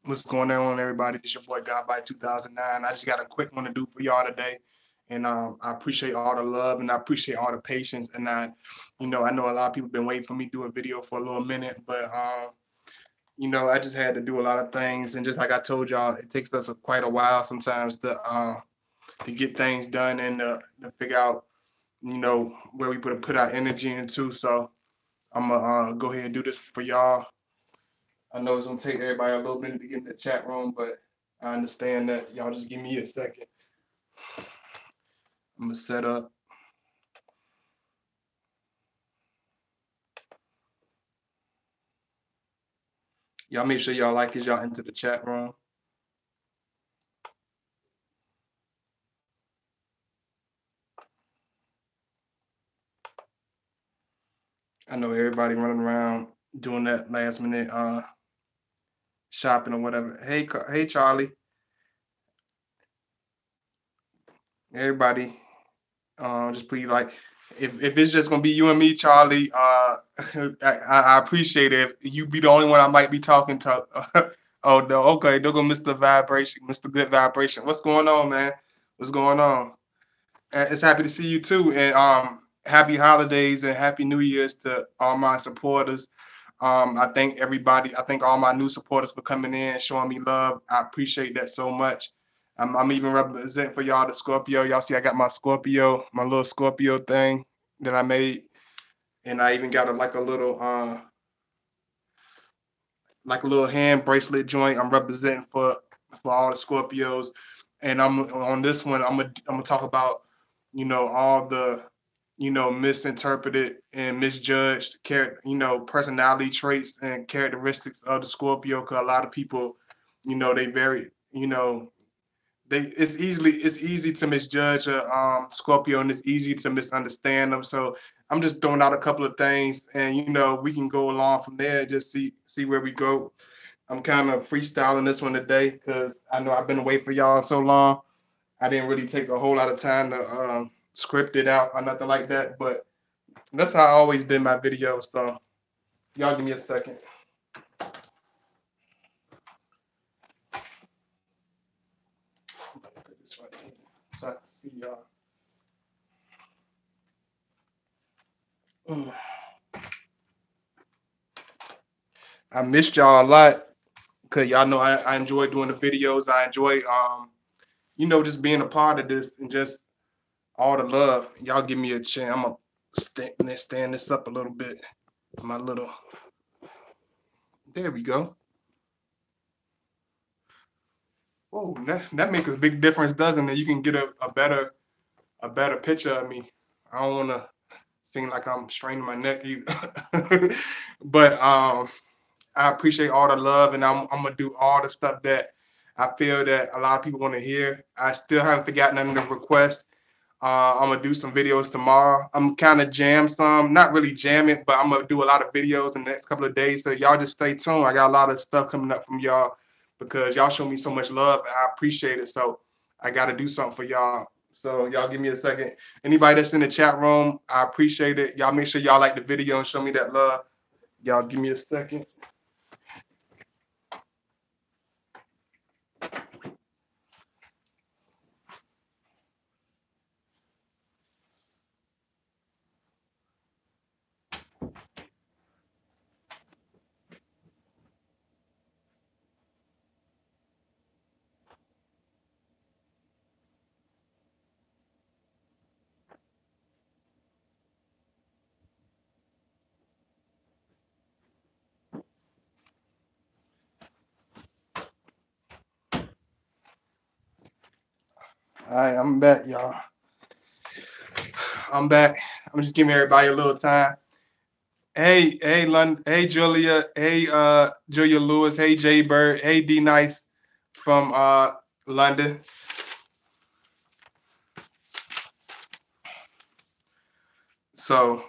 What's going on, everybody? This your boy God by 2009. I just got a quick one to do for y'all today, and I appreciate all the love and I appreciate all the patience. And I know a lot of people been waiting for me to do a video for a little minute, but I just had to do a lot of things, and just like I told y'all, it takes us quite a while sometimes to get things done and to figure out where we put our energy into. So I'm gonna go ahead and do this for y'all. I know it's gonna take everybody a little bit to get in the chat room, but I understand that. Y'all just give me a second. I'm gonna set up. Y'all make sure y'all like as y'all enter the chat room. I know everybody running around doing that last minute shopping or whatever. Hey Charlie. Everybody, just please like if it's just gonna be you and me, Charlie, I appreciate it. If you be the only one I might be talking to. Oh no, okay, they're gonna Mr. Vibration, Mr. Good Vibration. What's going on, man? What's going on? It's happy to see you too, and happy holidays and happy New Year's to all my supporters. I thank everybody. I thank all my new supporters for coming in, showing me love. I appreciate that so much. I'm even representing for y'all the Scorpio. Y'all see, I got my Scorpio, my little Scorpio thing that I made, and I even got like a little hand bracelet joint. I'm representing for all the Scorpios, and I'm on this one. I'm gonna talk about all the misinterpreted and misjudged personality traits and characteristics of the Scorpio. Because a lot of people, they very it's easy to misjudge a Scorpio, and it's easy to misunderstand them. So I'm just throwing out a couple of things, and we can go along from there. Just see where we go. I'm kind of freestyling this one today because I know I've been away for y'all so long. I didn't really take a whole lot of time to script it out or nothing like that. But that's how I always did my videos. So y'all give me a second. Put this right here so I can see y'all. I missed y'all a lot because y'all know I enjoy doing the videos. I enjoy just being a part of this and just all the love. Y'all give me a chance. I'm gonna stand this up a little bit. My little there we go. Whoa, that makes a big difference, doesn't it? You can get a better picture of me. I don't wanna seem like I'm straining my neck either. But I appreciate all the love, and I'm gonna do all the stuff that I feel that a lot of people want to hear. I still haven't forgotten none of the requests. I'm gonna do some videos tomorrow. I'm kind of jam some, not really jamming, but I'm gonna do a lot of videos in the next couple of days. So y'all just stay tuned. I got a lot of stuff coming up from y'all because y'all show me so much love, and I appreciate it. So I got to do something for y'all. So y'all give me a second. Anybody that's in the chat room, I appreciate it. Y'all make sure y'all like the video and show me that love. Y'all give me a second. All right, I'm back, y'all. I'm back. I'm just giving everybody a little time. Hey, London. Hey, Julia. Hey, Julia Lewis. Hey, Jay Bird. Hey, D Nice from London. So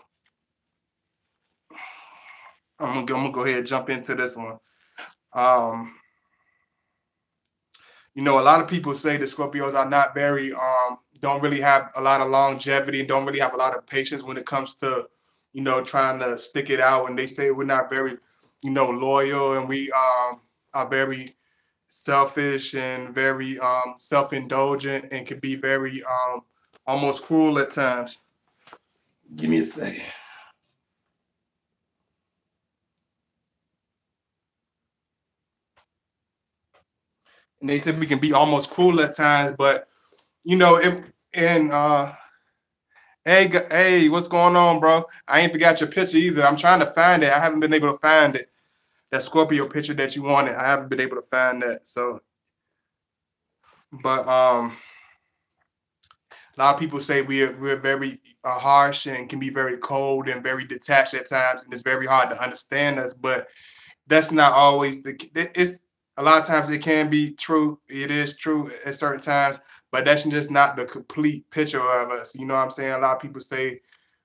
I'm gonna go ahead and jump into this one. Um, a lot of people say the Scorpios are not very don't really have a lot of longevity and don't really have a lot of patience when it comes to trying to stick it out. And they say we're not very loyal, and we are very selfish and very self-indulgent and can be very almost cruel at times. Give me a second. And they said we can be almost cruel at times, but you know, it, and hey, hey, what's going on, bro? I ain't forgot your picture either. I'm trying to find it. I haven't been able to find it. That Scorpio picture that you wanted, I haven't been able to find that. So, but a lot of people say we're very harsh and can be very cold and very detached at times, and it's very hard to understand us. But that's not always it's a lot of times it can be true. It is true at certain times, but that's just not the complete picture of us. You know what I'm saying? A lot of people say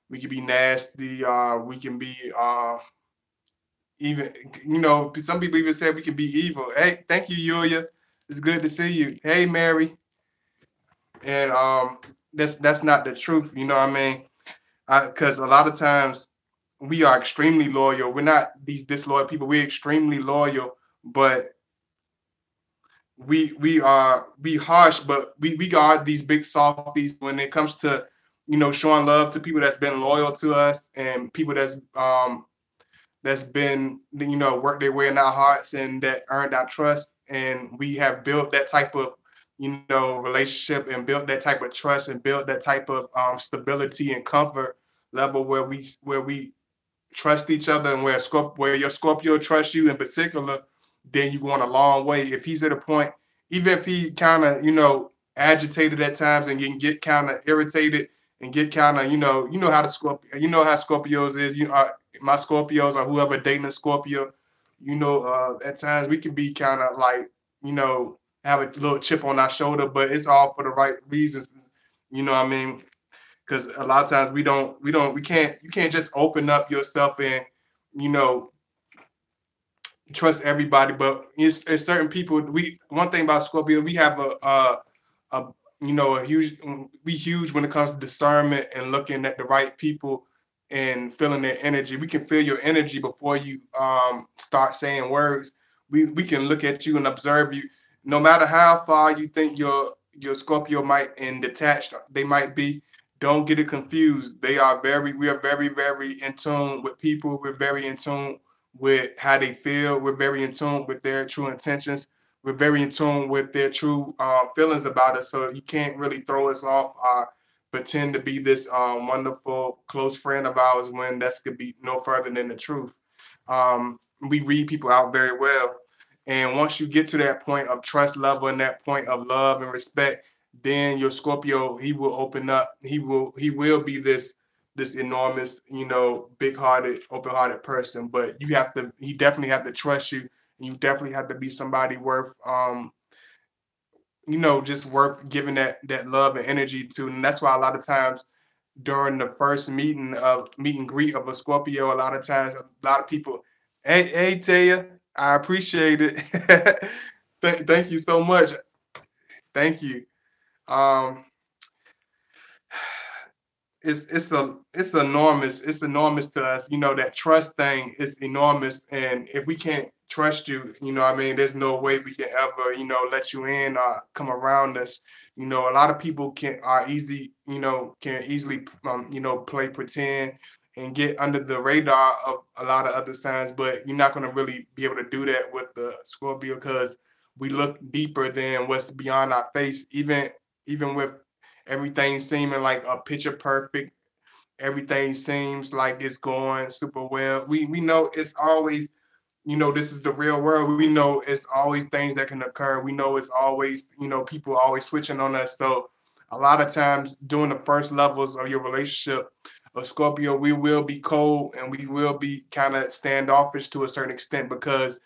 we can be nasty, we can be even, some people even say we can be evil. Hey, thank you, Yulia. It's good to see you. Hey, Mary. And that's not the truth, you know what I mean? Because a lot of times we are extremely loyal. We're not these disloyal people. We're extremely loyal, but we harsh, but we are these big softies when it comes to showing love to people that's been loyal to us and people that's been worked their way in our hearts and that earned our trust, and we have built that type of relationship and built that type of trust and built that type of stability and comfort level where we trust each other, and where your Scorpio trusts you in particular, then you're going a long way. If he's at a point, even if he kind of agitated at times and you can get kind of irritated and get kind of how the Scorpio, how Scorpios is, my Scorpios or whoever dating a Scorpio, at times we can be kind of like have a little chip on our shoulder, but it's all for the right reasons. You know what I mean? Because a lot of times we can't you can't just open up yourself and you know trust everybody, but it's certain people. We One thing about Scorpio, we have a a huge we huge when it comes to discernment and looking at the right people and feeling their energy. We can feel your energy before you start saying words. We can look at you and observe you, no matter how far you think your Scorpio might and detached they might be. Don't get it confused. We are very, very in tune with people. We're very in tune with how they feel. We're very in tune with their true intentions. We're very in tune with their true feelings about us. So you can't really throw us off or pretend to be this wonderful close friend of ours when that's could be no further than the truth. We read people out very well. And once you get to that point of trust level and that point of love and respect, then your Scorpio, he will open up. He will be this enormous, big hearted, open hearted person. But he definitely have to trust you. And you definitely have to be somebody worth just worth giving that love and energy to. And that's why a lot of times during the first meet and greet of a Scorpio, a lot of times a lot of people, hey Taya, I appreciate it. Thank you so much. Thank you. Um, it's enormous. It's enormous to us. That trust thing is enormous, and if we can't trust you, what I mean, there's no way we can ever let you in or come around us. A lot of people can easily play pretend and get under the radar of a lot of other signs, but you're not going to really be able to do that with the Scorpio because we look deeper than what's beyond our face, even with everything seeming like a picture perfect. Everything seems like it's going super well. We know it's always, this is the real world. We know it's always things that can occur. We know it's always, people always switching on us. So a lot of times during the first levels of your relationship, a Scorpio, we will be cold and we will be kind of standoffish to a certain extent because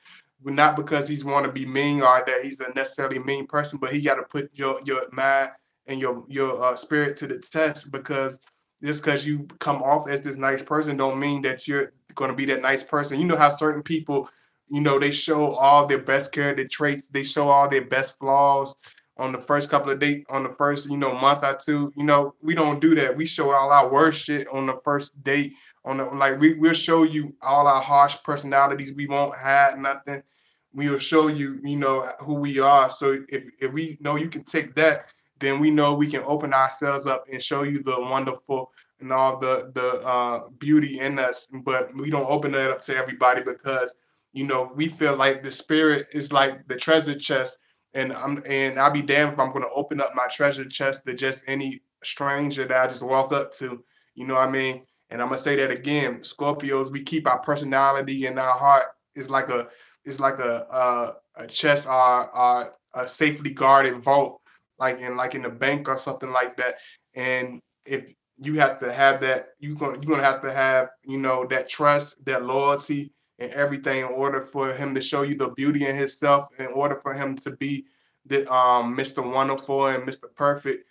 not because he's want to be mean or that he's a necessarily mean person, but he got to put your mind and your spirit to the test because just because you come off as this nice person don't mean that you're going to be that nice person. You know how certain people, they show all their best character traits, they show all their best flaws on the first couple of dates, on the first, month or two. We don't do that. We show all our worst shit on the first date. We'll show you all our harsh personalities. We won't hide nothing. We will show you, who we are. So if we know you can take that, then we know we can open ourselves up and show you the wonderful and all the beauty in us. But we don't open it up to everybody because we feel like the spirit is like the treasure chest, and I'll be damned if I'm gonna open up my treasure chest to just any stranger that I just walk up to. You know what I mean? And I'm gonna say that again. Scorpios, we keep our personality in our heart. It's like a chest or a safely guarded vault, like in the bank or something like that. And if you have to have that, you're gonna have to have that trust, that loyalty, and everything in order for him to show you the beauty in himself, in order for him to be the Mr. Wonderful and Mr. Perfect.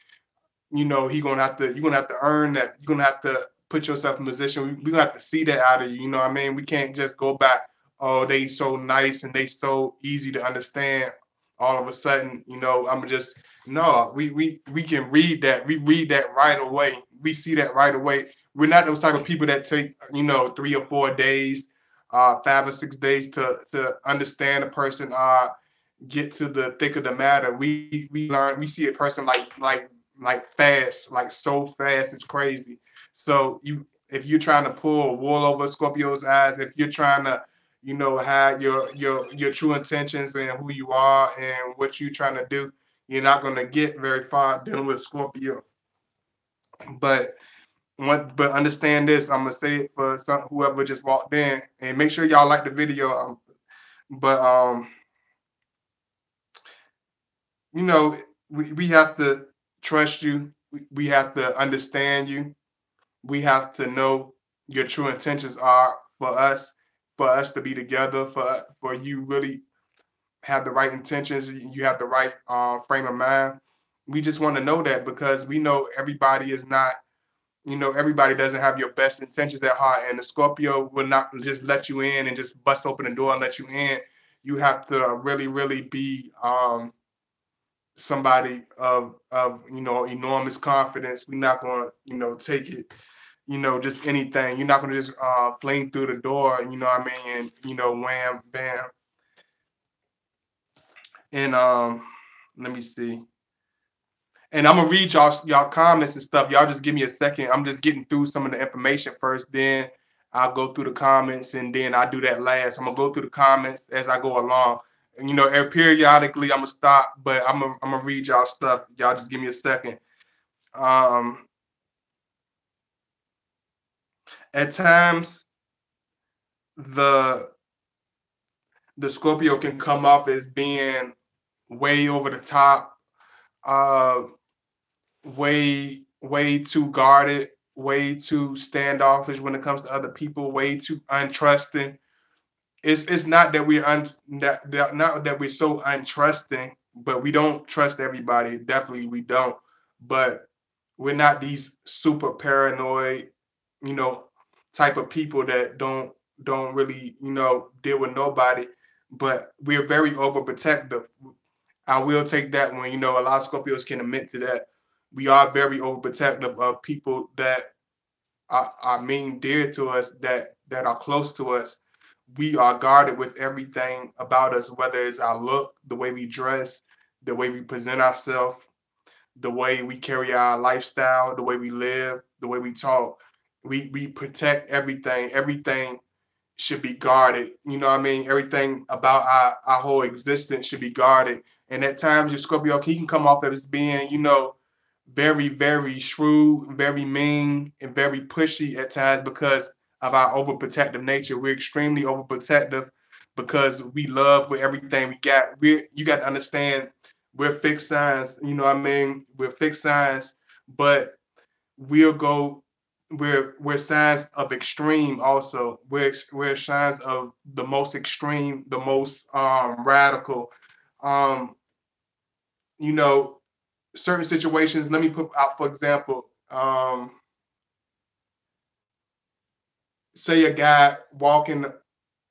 You're gonna have to earn that. You're gonna have to put yourself in position. We're gonna have to see that out of you. You know what I mean? We can't just go back, oh, they so nice and they so easy to understand. All of a sudden, I'm just no. We can read that. We read that right away. We see that right away. We're not those type of people that take 3 or 4 days, 5 or 6 days to understand a person. Get to the thick of the matter. We learn. We see a person like fast, like so fast, it's crazy. So if you're trying to pull wool over Scorpio's eyes, if you're trying to, hide your true intentions and who you are and what you're trying to do, you're not gonna get very far dealing with Scorpio. But but understand this, I'm gonna say it for whoever just walked in, and make sure y'all like the video. But you know, we have to trust you. We have to understand you. We have to know your true intentions are for us to be together, for you really have the right intentions, you have the right frame of mind. We just want to know that because we know everybody is not, everybody doesn't have your best intentions at heart, and the Scorpio will not just let you in and just bust open the door and let you in. You have to really, really be somebody of enormous confidence. We're not gonna take it just anything. You're not gonna just fling through the door, you know what I mean, and wham bam. And let me see. And I'm gonna read y'all comments and stuff. Y'all just give me a second. I'm just getting through some of the information first, then I'll go through the comments, and then I do that last. I'm gonna go through the comments as I go along. And periodically I'm gonna stop, but I'm gonna read y'all stuff. Y'all just give me a second. Um, at times the Scorpio can come off as being way over the top, uh, way too guarded, way too standoffish when it comes to other people, way too untrusting. It's not that not that we're so untrusting, but we don't trust everybody. Definitely we don't. But we're not these super paranoid, you know, type of people that don't really, deal with nobody. But we're very overprotective. I will take that one. A lot of Scorpios can admit to that. We are very overprotective of people that are mean dear to us, that are close to us. We are guarded with everything about us, whether it's our look, the way we dress, the way we present ourselves, the way we carry our lifestyle, the way we live, the way we talk. We protect everything. Everything should be guarded. You know what I mean? Everything about our whole existence should be guarded. And at times your Scorpio, he can come off as being, very, very shrewd, very mean, and very pushy at times because of our overprotective nature. We're extremely overprotective because we love with everything we got. You got to understand we're fixed signs, you know what I mean? We're fixed signs, but we'll go we're signs of extreme also. We're signs of the most extreme, the most radical. Um, you know, certain situations, let me put out for example, say a guy walking,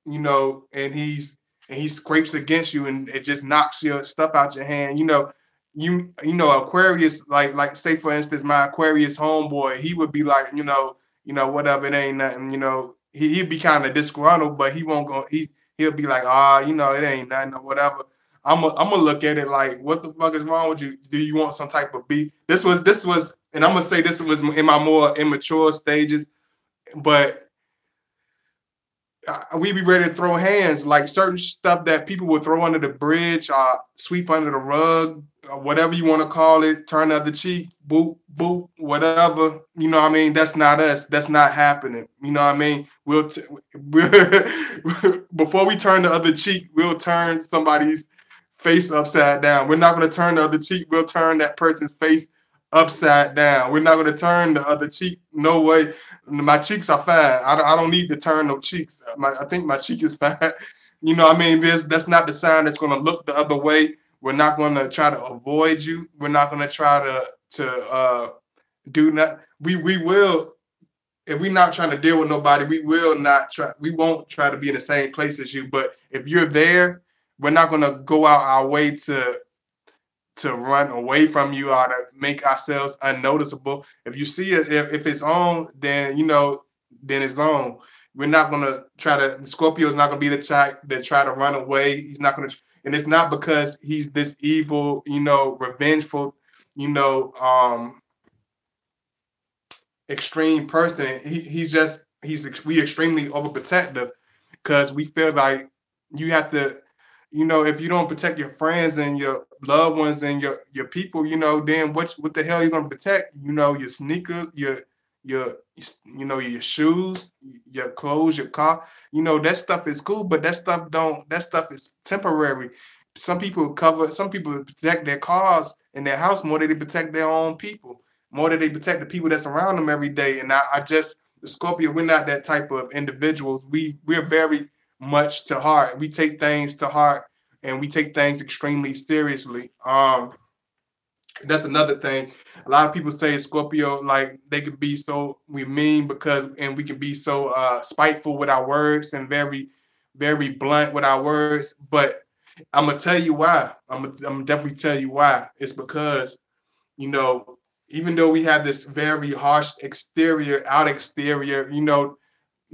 and he scrapes against you and it just knocks your stuff out your hand. Aquarius, like say for instance, my Aquarius homeboy, he would be like, whatever, it ain't nothing. He'd be kind of disgruntled, but he won't go. he'll be like, ah, you know, it ain't nothing or whatever. I'm gonna look at it like, what the fuck is wrong with you? Do you want some type of beef? This was, and I'm gonna say this was in my more immature stages, but we be ready to throw hands, like certain stuff that people will throw under the bridge, sweep under the rug, whatever you want to call it, turn the other cheek, boop, boop, whatever. You know what I mean? That's not us. That's not happening. You know what I mean? We'll before we turn the other cheek, we'll turn somebody's face upside down. We're not going to turn the other cheek. We'll turn that person's face upside down. We're not going to turn the other cheek. No way. My cheeks are fine. I don't need to turn no cheeks. I think my cheek is fine. You know what I mean? That's not the sign that's going to look the other way. We're not going to try to avoid you. We're not going to try to do that. We will, if we're not trying to deal with nobody, we won't try to be in the same place as you. But if you're there, we're not going to go out our way to run away from you or to make ourselves unnoticeable. If you see it, if it's on, then then it's on. We're not gonna try to. Scorpio is not gonna be the type that try to run away. He's not gonna, and it's not because he's this evil, revengeful, you know, extreme person. We extremely overprotective because we feel like you have to, if you don't protect your friends and your loved ones and your people, then what the hell are you gonna protect? Your sneakers, your shoes, your clothes, your car. That stuff is cool, but that stuff is temporary. Some people protect their cars and their house more than they protect their own people, more than they protect the people that's around them every day. And the Scorpio, we're not that type of individuals. We're very much to heart. We take things to heart and we take things extremely seriously. That's another thing. A lot of people say Scorpio, like they could be so we mean and we can be so spiteful with our words and very, very blunt with our words. But I'm gonna tell you why. I'm definitely tell you why. It's because, even though we have this very harsh out exterior,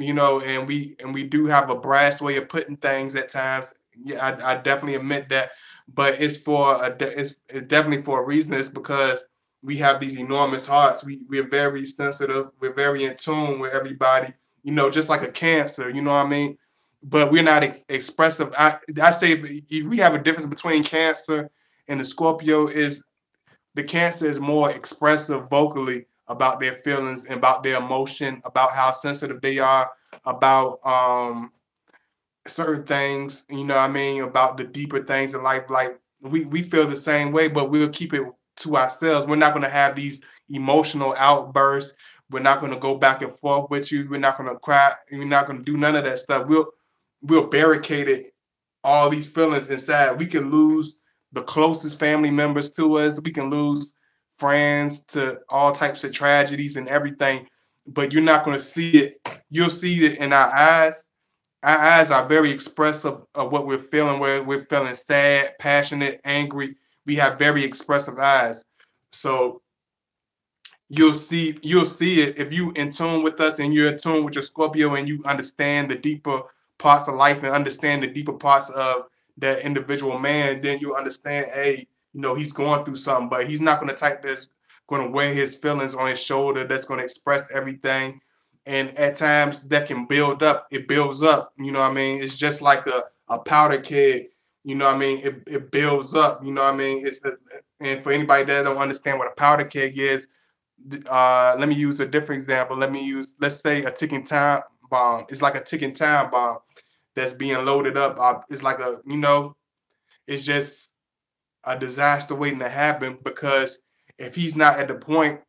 and we do have a brass way of putting things at times. Yeah, I definitely admit that, but it's definitely for a reason. It's because we have these enormous hearts. We're very sensitive. We're very in tune with everybody. Just like a Cancer. You know what I mean? But we're not expressive. I say if we have a difference between Cancer and the Scorpio is the Cancer is more expressive vocally about their feelings and about their emotion, about how sensitive they are, about certain things, what I mean, about the deeper things in life. Like we feel the same way, but we'll keep it to ourselves. We're not gonna have these emotional outbursts. We're not gonna go back and forth with you. We're not gonna cry. We're not gonna do none of that stuff. We'll barricade it, all these feelings inside. We can lose the closest family members to us. We can lose friends to all types of tragedies and everything, but you're not going to see it. You'll see it in our eyes. Our eyes are very expressive of what we're feeling. We're feeling sad, passionate, angry. We have very expressive eyes. So you'll see it if you in tune with us and you're in tune with your Scorpio and you understand the deeper parts of life and understand the deeper parts of that individual man. Then you understand, hey, he's going through something, but he's not going to type that's going to wear his feelings on his shoulder, that's going to express everything. And at times that can build up. It builds up. You know what I mean? It's just like a powder keg. You know what I mean? It builds up. You know what I mean? And for anybody that don't understand what a powder keg is, let me use a different example. Let's say a ticking time bomb. It's like a ticking time bomb that's being loaded up. It's like it's just a disaster waiting to happen, because if he's not at the point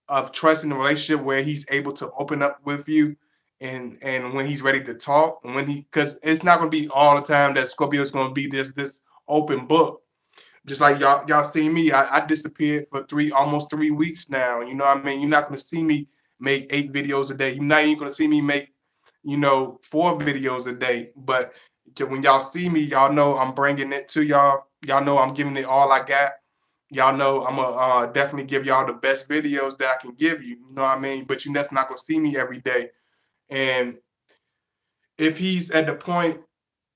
of trusting the relationship where he's able to open up with you, and when he's ready to talk, and because it's not going to be all the time that Scorpio is going to be this open book. Just like y'all see me, I disappeared for almost 3 weeks now. You know what I mean? You're not going to see me make 8 videos a day. You're not even going to see me make 4 videos a day. But when y'all see me, y'all know I'm bringing it to y'all. Y'all know I'm giving it all I got. Y'all know I'm gonna definitely give y'all the best videos that I can give you. You know what I mean? But you that's not gonna see me every day. And if he's at the point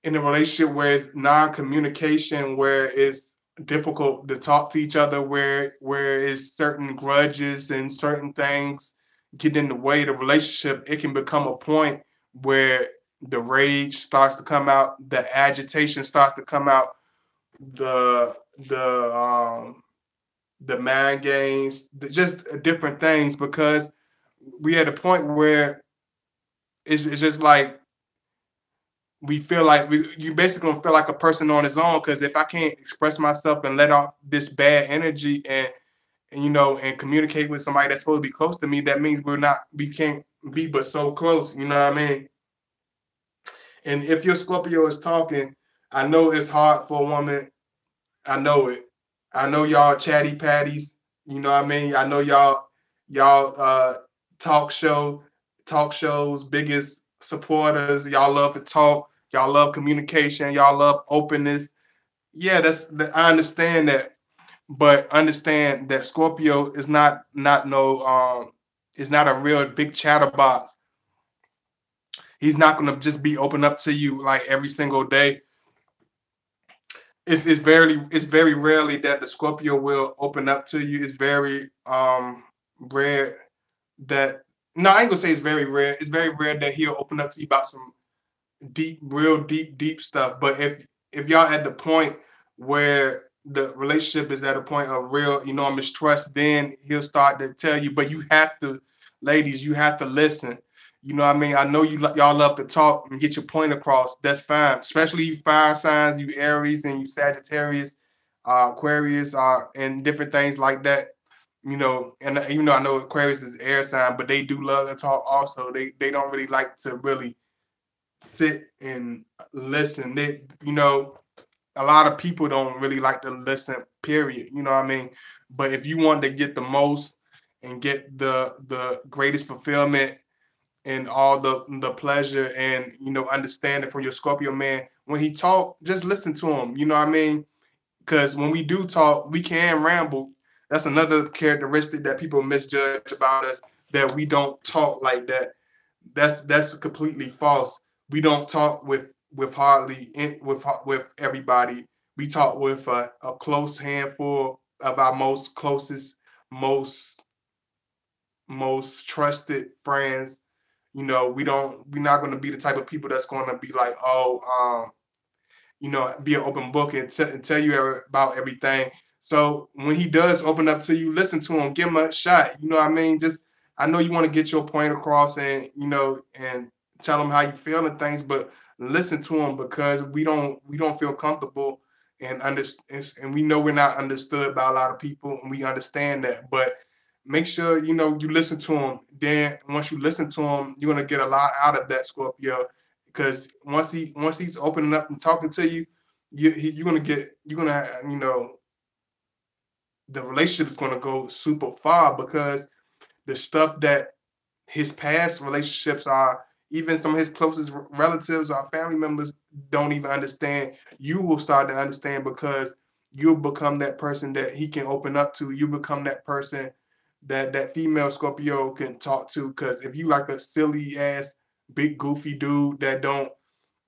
in a relationship where it's non-communication, where it's difficult to talk to each other, where it's certain grudges and certain things get in the way of the relationship, it can become a point where the rage starts to come out, the agitation starts to come out, the the um the mind games, just different things, because we at a point where it's just like we feel like you basically gonna feel like a person on his own, because if I can't express myself and let off this bad energy and and communicate with somebody that's supposed to be close to me, that means we can't be but so close, you know what I mean? And if your Scorpio is talking, I know it's hard for a woman. I know it. I know y'all chatty patties. You know what I mean? I know y'all talk shows biggest supporters. Y'all love to talk. Y'all love communication. Y'all love openness. Yeah, I understand that, but understand that Scorpio is not no is not a real big chatterbox. He's not gonna just be open up to you like every single day. It's very rarely that the Scorpio will open up to you. It's very rare that no, I ain't gonna say it's very rare. It's very rare that he'll open up to you about some real deep stuff. But if y'all at the point where the relationship is at a point of real, mistrust, then he'll start to tell you. But you have to, ladies, you have to listen. You know what I mean? I know y'all love to talk and get your point across. That's fine. Especially you fire signs, you Aries and you Sagittarius, Aquarius, and different things like that. And even though I know Aquarius is air sign, but they do love to talk also. They don't really like to really sit and listen. A lot of people don't really like to listen, period. You know what I mean? But if you want to get the most and get the greatest fulfillment and all the pleasure and understanding from your Scorpio man, when he talk, just listen to him. You know what I mean? Because when we do talk, we can ramble. That's another characteristic that people misjudge about us, that we don't talk like that. That's completely false. We don't talk with hardly with everybody. We talk with a close handful of our most closest, most most trusted friends. We're not going to be the type of people that's going to be like, oh, be an open book and tell you about everything. So when he does open up to you, listen to him, give him a shot. You know what I mean? Just, I know you want to get your point across and and tell him how you feel and things, but listen to him, because we don't feel comfortable and we know we're not understood by a lot of people, and we understand that. But make sure you listen to him. Then once you listen to him, you're gonna get a lot out of that, Scorpio, because once he's opening up and talking to you, you're gonna the relationship is gonna go super far, because the stuff that his past relationships are, even some of his closest relatives or family members don't even understand, you will start to understand, because you'll become that person that he can open up to. You become that person that female Scorpio can talk to. Because if you like a silly ass big goofy dude that don't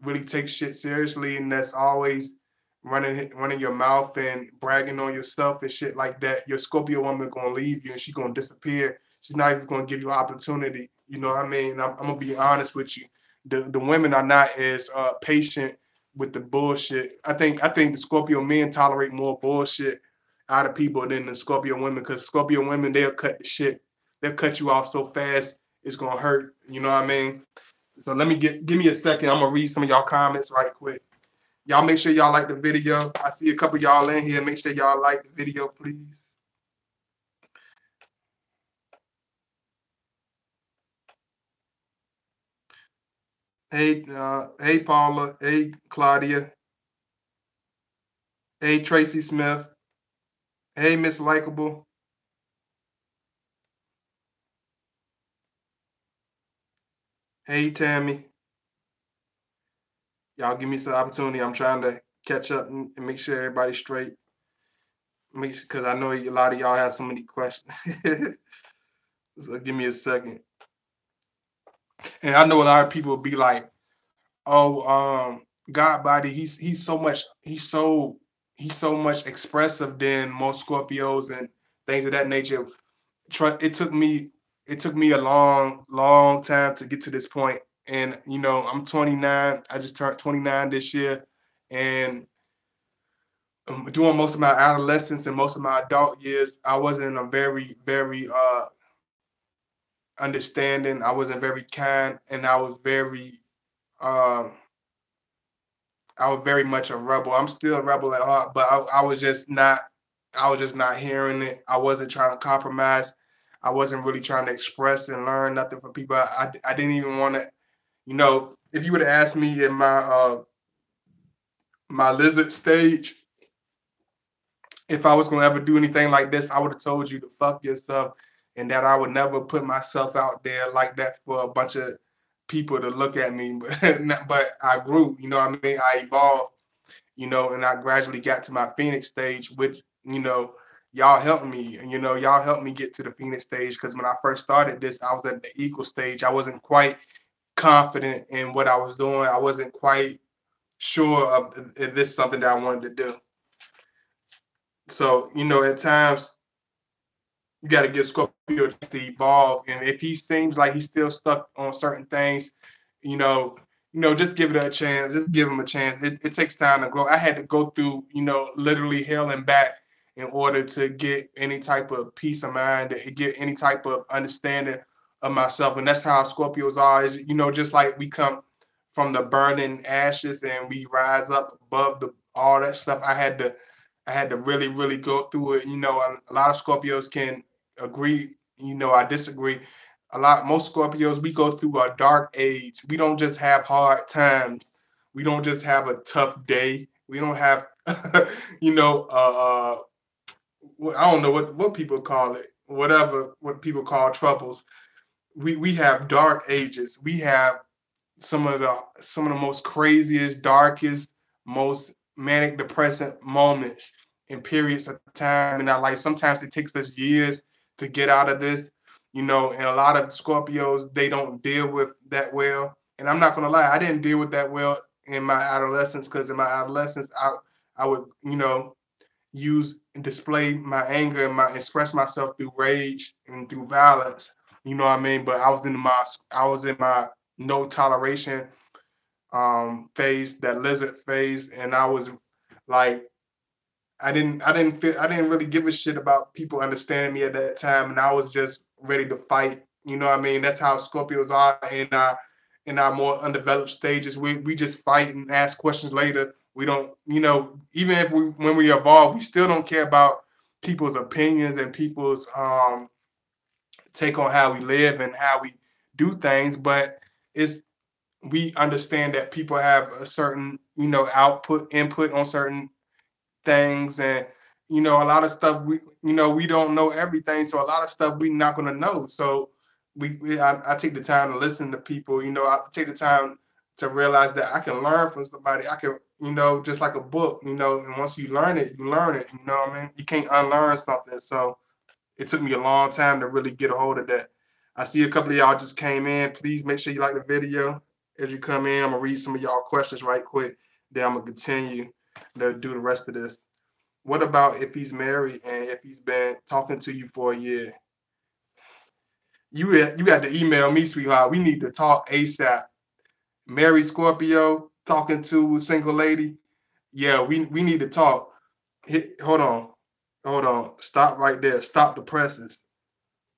really take shit seriously, and that's always running your mouth and bragging on yourself and shit like that, your Scorpio woman gonna leave you and she's gonna disappear. She's not even gonna give you opportunity. You know what I mean? I'm gonna be honest with you. The women are not as patient with the bullshit. I think the Scorpio men tolerate more bullshit out of people than the Scorpio women, because Scorpio women, they'll cut the shit. They'll cut you off so fast it's gonna hurt. You know what I mean? So give me a second. I'm gonna read some of y'all comments right quick. Y'all make sure y'all like the video. I see a couple y'all in here. Make sure y'all like the video, please. Hey Paula. Hey Claudia. Hey Tracy Smith. Hey Miss Likeable. Hey Tammy. Y'all give me some opportunity. I'm trying to catch up and make sure everybody's straight. Because I know a lot of y'all have so many questions. So give me a second. And I know a lot of people will be like, Oh, God body, he's so much expressive than most Scorpios and things of that nature. It took me a long time to get to this point. And I'm 29. I just turned 29 this year, and during most of my adolescence and most of my adult years, I wasn't a very understanding. I wasn't very kind, and um I was very much a rebel. I'm still a rebel at heart, but I was just not. I was just not hearing it. I wasn't trying to compromise. I wasn't really trying to express and learn nothing from people. I didn't even want to. If you would have asked me in my lizard stage, if I was gonna ever do anything like this, I would have told you to fuck yourself, and that I would never put myself out there like that for a bunch of people to look at me. But I grew. What I mean, I evolved. And I gradually got to my Phoenix stage, which, y'all helped me. Y'all helped me get to the Phoenix stage, because when I first started this, I was at the equal stage. I wasn't quite confident in what I was doing. I wasn't quite sure of if this is something that I wanted to do. So, at times you got to give Scorpio a chance to evolve. And if he seems like he's still stuck on certain things, you know, just give it a chance. Just give him a chance. It takes time to grow. I had to go through, literally hell and back in order to get any type of peace of mind, to get any type of understanding of myself. And that's how Scorpios are. Is, just like we come from the burning ashes and we rise up above all that stuff. I had to really, really go through it. A lot of Scorpios can agree. I disagree. Most Scorpios, we go through a dark age. We don't just have hard times. We don't just have a tough day. We don't have, I don't know what people call it. Whatever what people call troubles. We have dark ages. We have some of the most craziest, darkest, most manic depressant moments and periods of time in our life. Sometimes it takes us years to get out of this, and a lot of Scorpios, they don't deal with that well. And I'm not gonna lie, I didn't deal with that well in my adolescence, because in my adolescence, I would, use and display my anger and express myself through rage and through violence. You know what I mean? But I was in my no toleration phase, that lizard phase, and I was like, I didn't really give a shit about people understanding me at that time, and I was just ready to fight. You know what I mean? That's how Scorpios are in our more undeveloped stages. We just fight and ask questions later. We don't, even if when we evolve, we still don't care about people's opinions and people's take on how we live and how we do things. But it's we understand that people have a certain, input on certain things, and a lot of stuff we don't know everything, so a lot of stuff we not going to know. So I take the time to listen to people. I take the time to realize that I can learn from somebody. I can, just like a book, and once you learn it, you learn it. You know what I mean? You can't unlearn something. So it took me a long time to really get a hold of that. I see a couple of y'all just came in. Please make sure you like the video. As you come in, I'm gonna read some of y'all questions right quick. Then I'm gonna continue to do the rest of this. What about if he's married and if he's been talking to you for a year? You got to email me, sweetheart. We need to talk ASAP. Married Scorpio talking to a single lady. Yeah, we need to talk. Hold on. Hold on. Stop right there. Stop the presses.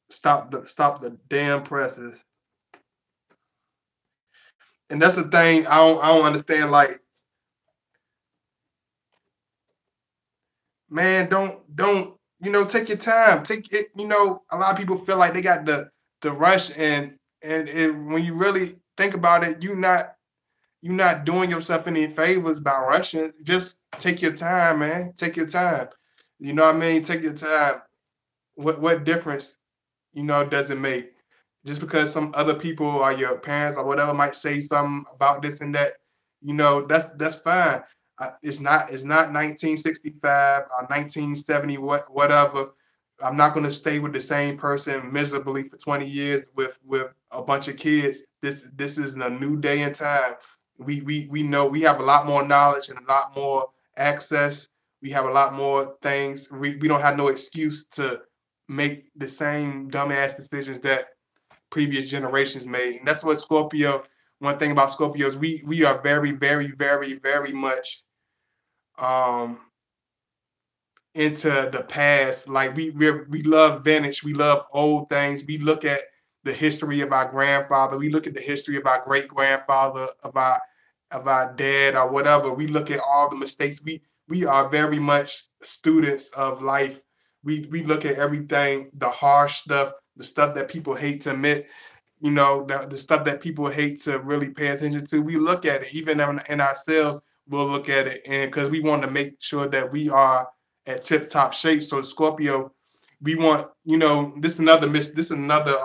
Stop the damn presses. And that's the thing I don't understand. Like, man, don't take your time. Take it. A lot of people feel like they got the rush, when you really think about it, you're not doing yourself any favors by rushing. Just take your time, man. Take your time. You know what I mean? Take your time. What difference, does it make? Just because some other people or your parents or whatever might say something about this and that, that's fine. It's not 1965 or 1970 whatever. I'm not going to stay with the same person miserably for 20 years with a bunch of kids. This is a new day and time. We know we have a lot more knowledge and a lot more access. We have a lot more things. We don't have no excuse to make the same dumbass decisions that previous generations made. And that's what Scorpio, one thing about Scorpios, we are very, very, very, very much um into the past. Like we love vintage, we love old things. We look at the history of our grandfather, we look at the history of our great grandfather, of our dad or whatever. We look at all the mistakes. We are very much students of life. We look at everything, the harsh stuff, the stuff that people hate to admit, the stuff that people hate to really pay attention to. We look at it, even in ourselves, we'll look at it, and because we want to make sure that we are at tip top shape. So Scorpio, we want, this is another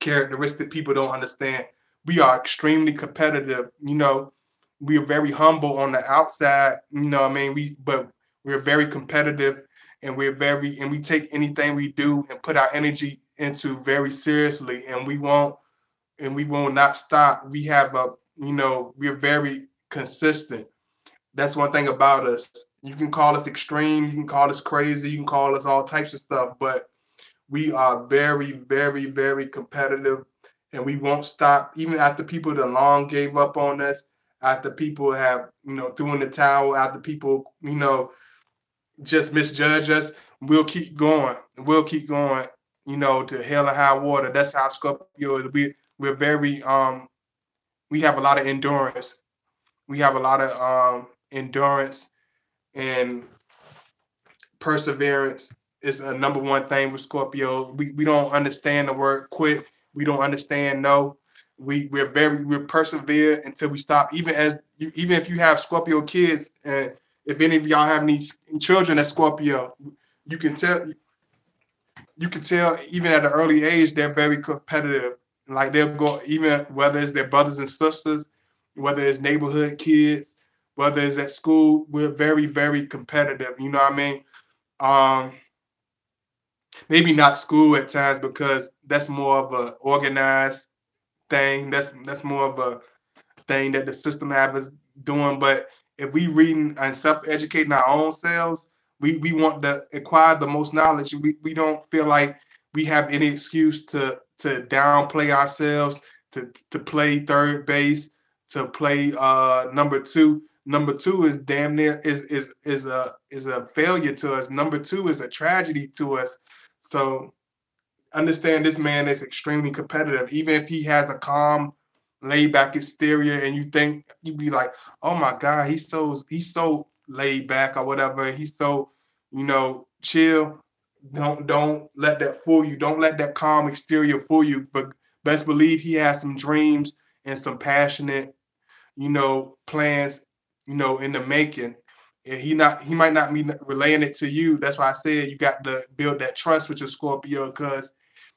characteristic people don't understand. We are extremely competitive. We are very humble on the outside. What I mean, but we're very competitive, and we take anything we do and put our energy into very seriously, and we will not stop. We have we're very consistent. That's one thing about us. You can call us extreme, you can call us crazy, you can call us all types of stuff, but we are very, very, very competitive, and we won't stop even after people that long gave up on us, after people have, threw in the towel, after people, just misjudge us. We'll keep going. We'll keep going, to hell and high water. That's how Scorpio is. We're very we have a lot of endurance. We have a lot of endurance, and perseverance is a number one thing with Scorpio. We don't understand the word quit. We don't understand no. We persevere until we stop. Even if you have Scorpio kids, and if any of y'all have any children at Scorpio, you can tell even at an early age they're very competitive. Like they'll go, even whether it's their brothers and sisters, whether it's neighborhood kids, whether it's at school, we're very, very competitive. You know what I mean? Um, Maybe not school at times because that's more of a organized thing. That's more of a thing that the system have us doing. But if we reading and self-educating our own selves, we want to acquire the most knowledge. We don't feel like we have any excuse to downplay ourselves, to play third base, to play number two. Number two is damn near is a failure to us. Number two is a tragedy to us. So understand this man is extremely competitive. Even if he has a calm, laid back exterior, and you'd be like, oh my God, he's so laid back or whatever. He's so, chill. Don't let that fool you. Don't let that calm exterior fool you. But best believe he has some dreams and some passionate, plans, in the making. And he might not be relaying it to you. That's why I said you got to build that trust with your Scorpio, because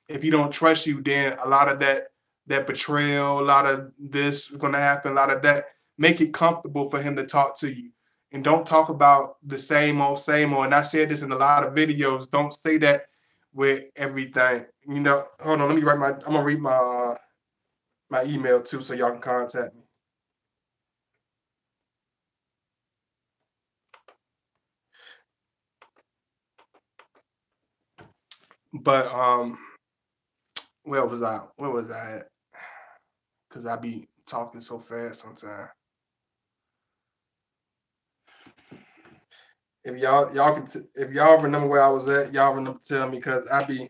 if he don't trust you, then a lot of that betrayal, a lot of this is gonna happen, a lot of that. Make it comfortable for him to talk to you. And don't talk about the same old, same old. And I said this in a lot of videos. Don't say that with everything. Hold on, I'm gonna read my email too so y'all can contact me. But where was I? Where was I at? Because I be talking so fast sometimes. If y'all remember where I was at, y'all remember tell me, because I be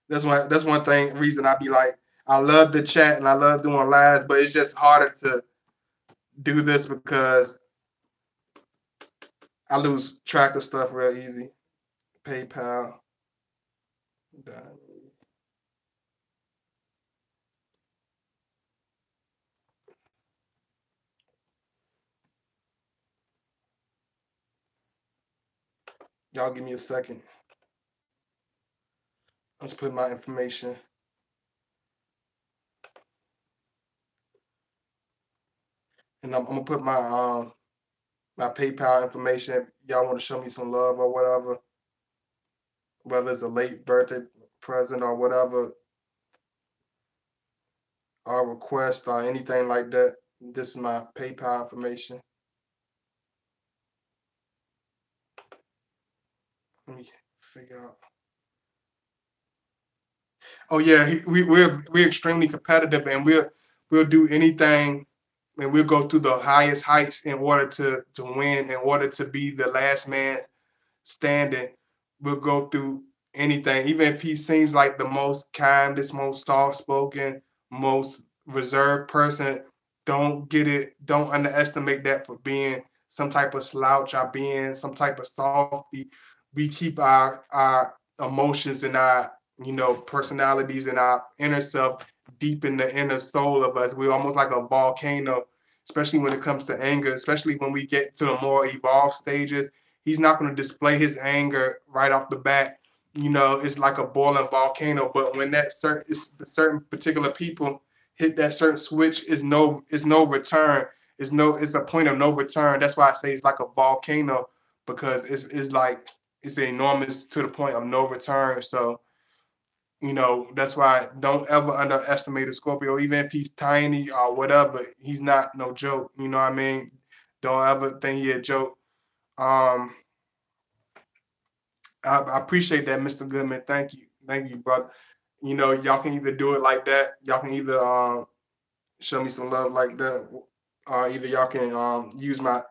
that's one thing reason I be like, I love the chat and I love doing lives, but it's just harder to do this because I lose track of stuff real easy. PayPal. Done. Y'all give me a second. Let's put my information. And I'm gonna put my PayPal information. Y'all want to show me some love or whatever, whether it's a late birthday. present or whatever, or request or anything like that. This is my PayPal information. Let me figure out. Oh yeah, we're extremely competitive, and we'll do anything, and we'll go through the highest heights in order to win, in order to be the last man standing. We'll go through anything, even if he seems like the most kindest, most soft spoken, most reserved person. Don't get it. Don't underestimate that for being some type of slouch or being some type of softy. We keep our emotions and our personalities and our inner self deep in the inner soul of us. We're almost like a volcano, especially when it comes to anger, especially when we get to the more evolved stages. He's not going to display his anger right off the bat. It's like a boiling volcano. But when certain particular people hit that certain switch, is no return. It's a point of no return. That's why I say it's like a volcano, because it's like it's enormous to the point of no return. So that's why don't ever underestimate a Scorpio, even if he's tiny or whatever. He's not no joke. You know what I mean? Don't ever think he a joke. Um, I appreciate that, Mr. Goodman. Thank you, brother. Y'all can either do it like that. Y'all can either show me some love like that, or either y'all can use my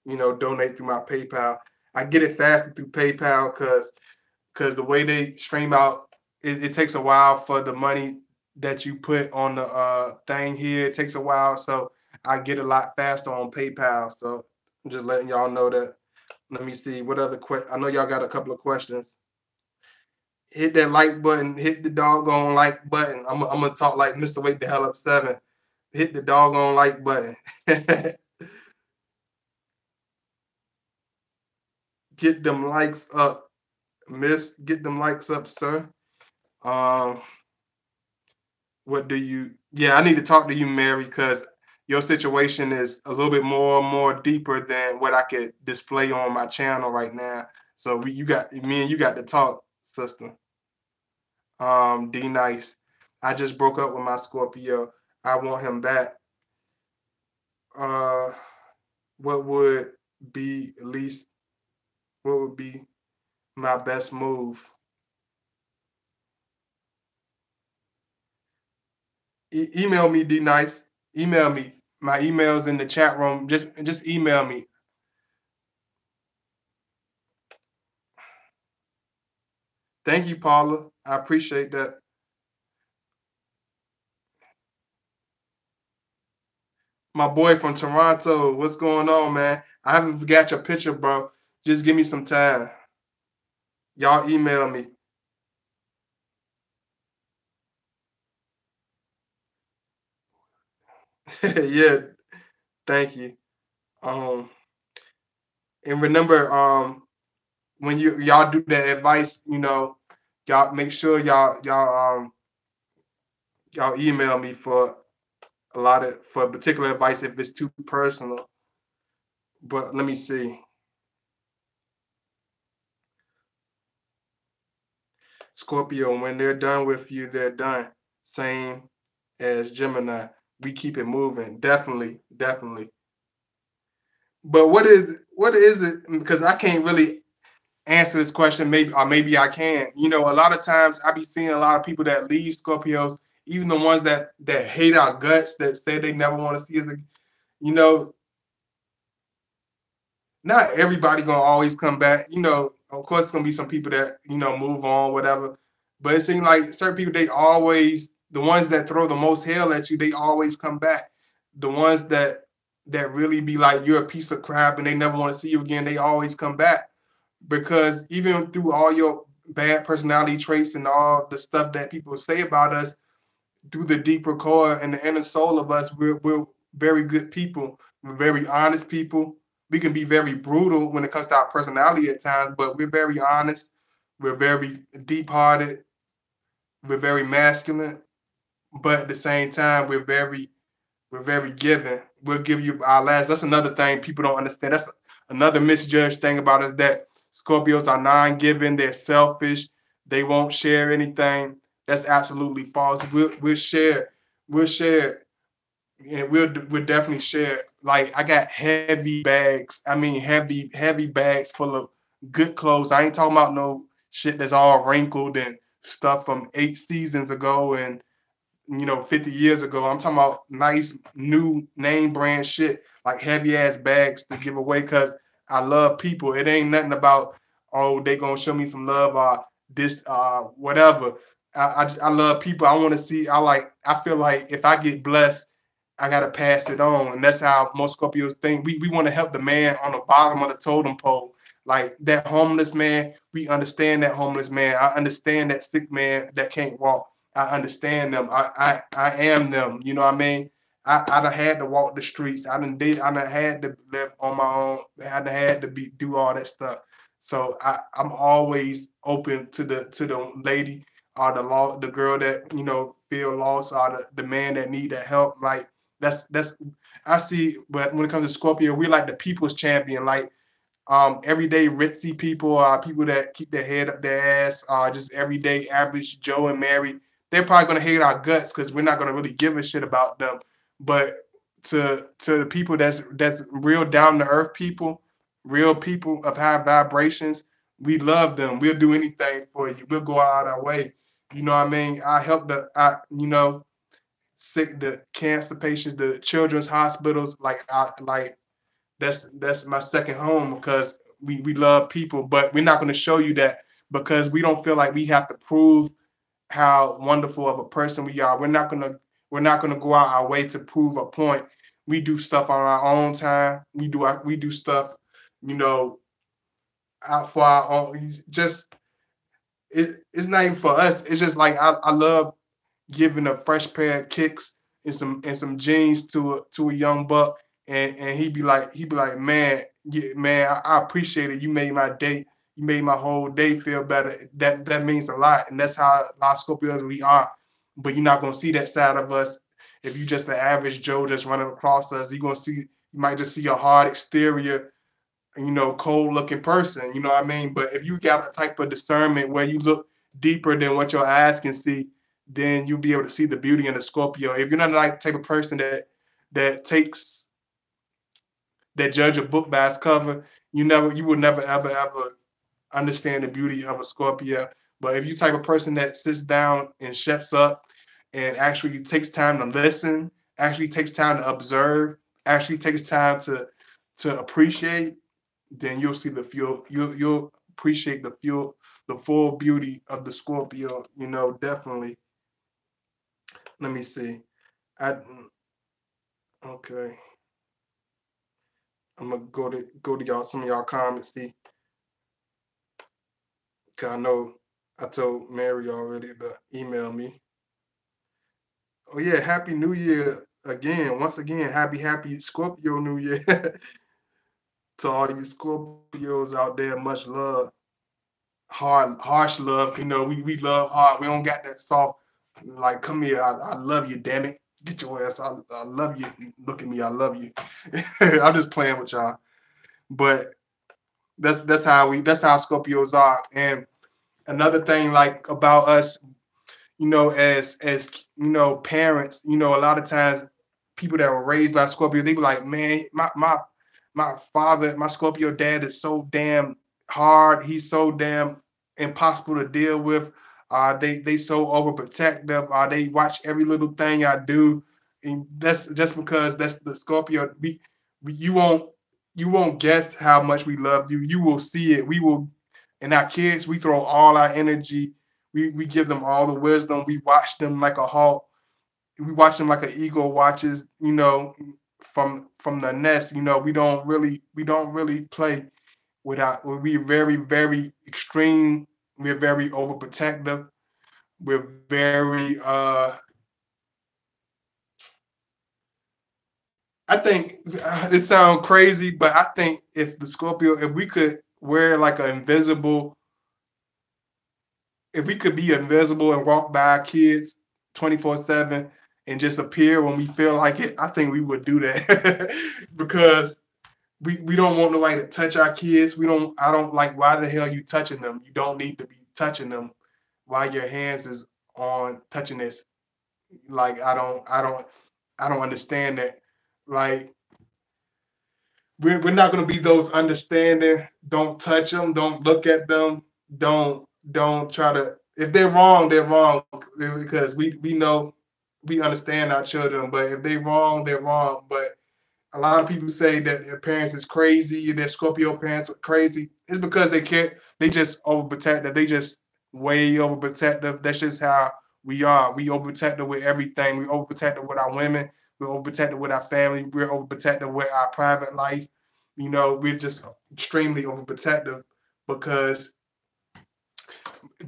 donate through my PayPal. I get it faster through PayPal because the way they stream out, it takes a while for the money that you put on the thing here. It takes a while, so I get a lot faster on PayPal. So I'm just letting y'all know that. Let me see what other I know y'all got a couple of questions. Hit that like button. Hit the doggone like button. I'm gonna talk like Mr. Wake the hell up 7. Hit the doggone like button. Get them likes up, miss. Get them likes up, sir. Um, what do you? Yeah, I need to talk to you, Mary, because your situation is a little bit more deeper than what I could display on my channel right now. So you got me and you got to talk, sister. D nice. I just broke up with my Scorpio. I want him back. Uh, what would be at least what would be my best move? Email me, D nice. Email me. My email's in the chat room. Just email me. Thank you, Paula. I appreciate that. My boy from Toronto, what's going on, man? I haven't got your picture, bro. Just give me some time. Y'all email me. Yeah, thank you. Um, and remember, when y'all do that advice, y'all make sure y'all email me for for particular advice if it's too personal. But let me see. Scorpio, when they're done with you, they're done. Same as Gemini. We keep it moving. Definitely, definitely. But what is it? Because I can't really answer this question, maybe I can. A lot of times I be seeing a lot of people that leave Scorpios, even the ones that hate our guts, that say they never want to see us. You know, not everybody gonna always come back. Of course, it's gonna be some people that move on, whatever. But it seems like certain people, they always the ones that throw the most hell at you, they always come back. The ones that really be like you're a piece of crap and they never want to see you again, they always come back because even through all your bad personality traits and all the stuff that people say about us, through the deeper core and the inner soul of us, we're very good people. We're very honest people. We can be very brutal when it comes to our personality at times, but we're very honest. We're very deep hearted. We're very masculine, but at the same time, we're very giving. We'll give you our last. That's another thing people don't understand. That's another misjudged thing about us, that Scorpios are non-giving. They're selfish. They won't share anything. That's absolutely false. We'll share, and we'll definitely share. Like I got heavy bags. I mean, heavy bags full of good clothes. I ain't talking about no shit that's all wrinkled and stuff from 8 seasons ago and 50 years ago. I'm talking about nice new name brand shit, like heavy ass bags to give away because I love people. It ain't nothing about, oh, they gonna show me some love or this whatever. I love people. I want to see. I feel like if I get blessed, I gotta pass it on, and that's how most Scorpios think. We want to help the man on the bottom of the totem pole, like that homeless man. We understand that homeless man. I understand that sick man that can't walk. I understand them. I am them. You know what I mean? I done had to walk the streets. I done had to live on my own. I done had to do all that stuff. So I'm always open to the lady or the girl that feel lost or the man that need that help. Like that's I see. But when it comes to Scorpio, we like the people's champion. Like everyday ritzy people, people that keep their head up their ass, just everyday average Joe and Mary. They're probably gonna hate our guts because we're not gonna really give a shit about them. But to the people that's real down to earth people, real people of high vibrations, we love them. We'll do anything for you. We'll go out our way. You know what I mean? I help sick, the cancer patients, the children's hospitals. Like that's my second home because we love people, but we're not going to show you that because we don't feel like we have to prove how wonderful of a person we are. We're not gonna go out our way to prove a point. We do stuff on our own time. We do stuff, you know, out for our own. Just it's not even for us. It's just like I love giving a fresh pair of kicks and some jeans to a young buck, and he'd be like, man, yeah, man, I appreciate it. You made my day. You made my whole day feel better. That means a lot, and that's how a lot of Scorpios we are. But you're not gonna see that side of us if you just the average Joe just running across us. You might just see a hard exterior, cold looking person. You know what I mean? But if you got a type of discernment where you look deeper than what your eyes can see, then you'll be able to see the beauty in the Scorpio. If you're not like the type of person that judge a book by its cover, you will never ever ever understand the beauty of a Scorpio. But if you type of person that sits down and shuts up and actually takes time to listen, actually takes time to observe, actually takes time to appreciate, then you'll see the fuel. You'll appreciate the full beauty of the Scorpio. Definitely. Let me see. I okay. I'm gonna go to y'all some of y'all comments. See, 'cause I know I told Mary already to email me. Oh yeah, Happy New Year again. Once again, happy Scorpio New Year to all you Scorpios out there. Much love, hard, harsh love. We love hard. We don't got that soft. Like, come here, I love you. Damn it, get your ass. I love you. Look at me, I love you. I'm just playing with y'all, but that's how Scorpios are. And another thing, like about us, as parents, a lot of times people that were raised by Scorpio, they be like, man, my father, my Scorpio dad is so damn hard. He's so damn impossible to deal with. They so overprotective. They watch every little thing I do, and that's just because that's the Scorpio. You won't guess how much we love you. You will see it. We will, and our kids, we throw all our energy. We give them all the wisdom. We watch them like a hawk. We watch them like an eagle watches, from the nest. We don't really play without. We're very, very extreme. We're very overprotective. We're very I think it sounds crazy, but I think if we could wear like an invisible, if we could be invisible and walk by our kids 24/7 and just appear when we feel like it, I think we would do that because we don't want nobody to touch our kids. I don't like, why the hell you touching them? You don't need to be touching them. why your hands is on touching this? Like I don't understand that. Like we're not gonna be those understanding. Don't touch them. Don't look at them. Don't try to. If they're wrong, they're wrong because we know we understand our children. But if they're wrong, they're wrong. But a lot of people say that their parents is crazy, their Scorpio parents are crazy. It's because they can't. They just overprotective. They just way overprotective. That's just how we are. We overprotective with everything. We overprotective with our women. We're overprotective with our family. We're overprotective with our private life. We're just extremely overprotective because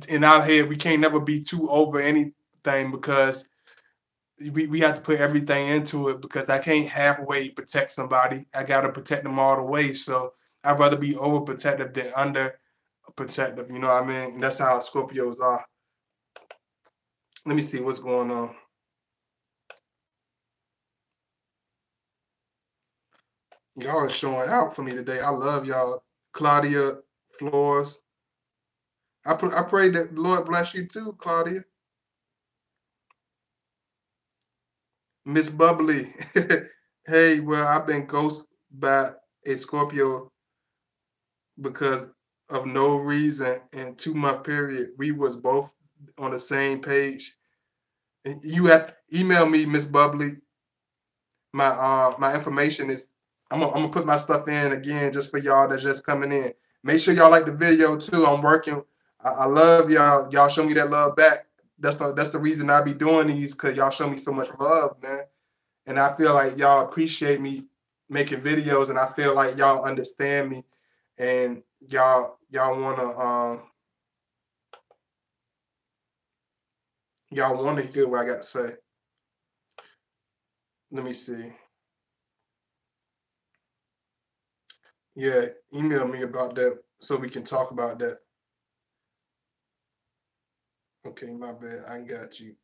in our head we can't never be too over anything because we have to put everything into it because I can't halfway protect somebody. I gotta protect them all the way. So I'd rather be overprotective than under protective. You know what I mean? And that's how Scorpios are. Let me see what's going on. Y'all are showing out for me today. I love y'all. Claudia Floors. I pray that the Lord bless you too, Claudia. Miss Bubbly. Hey, well, I've been ghosted by a Scorpio because of no reason in 2 month period. We was both on the same page. And you have to email me, Miss Bubbly. My information is I'm gonna put my stuff in again just for y'all that's just coming in. Make sure y'all like the video too. I'm working. I love y'all. Y'all show me that love back. That's the reason I be doing these because y'all show me so much love, man. And I feel like y'all appreciate me making videos, and I feel like y'all understand me, and y'all wanna hear what I got to say. Let me see. Yeah, email me about that so we can talk about that. Okay, my bad. I got you.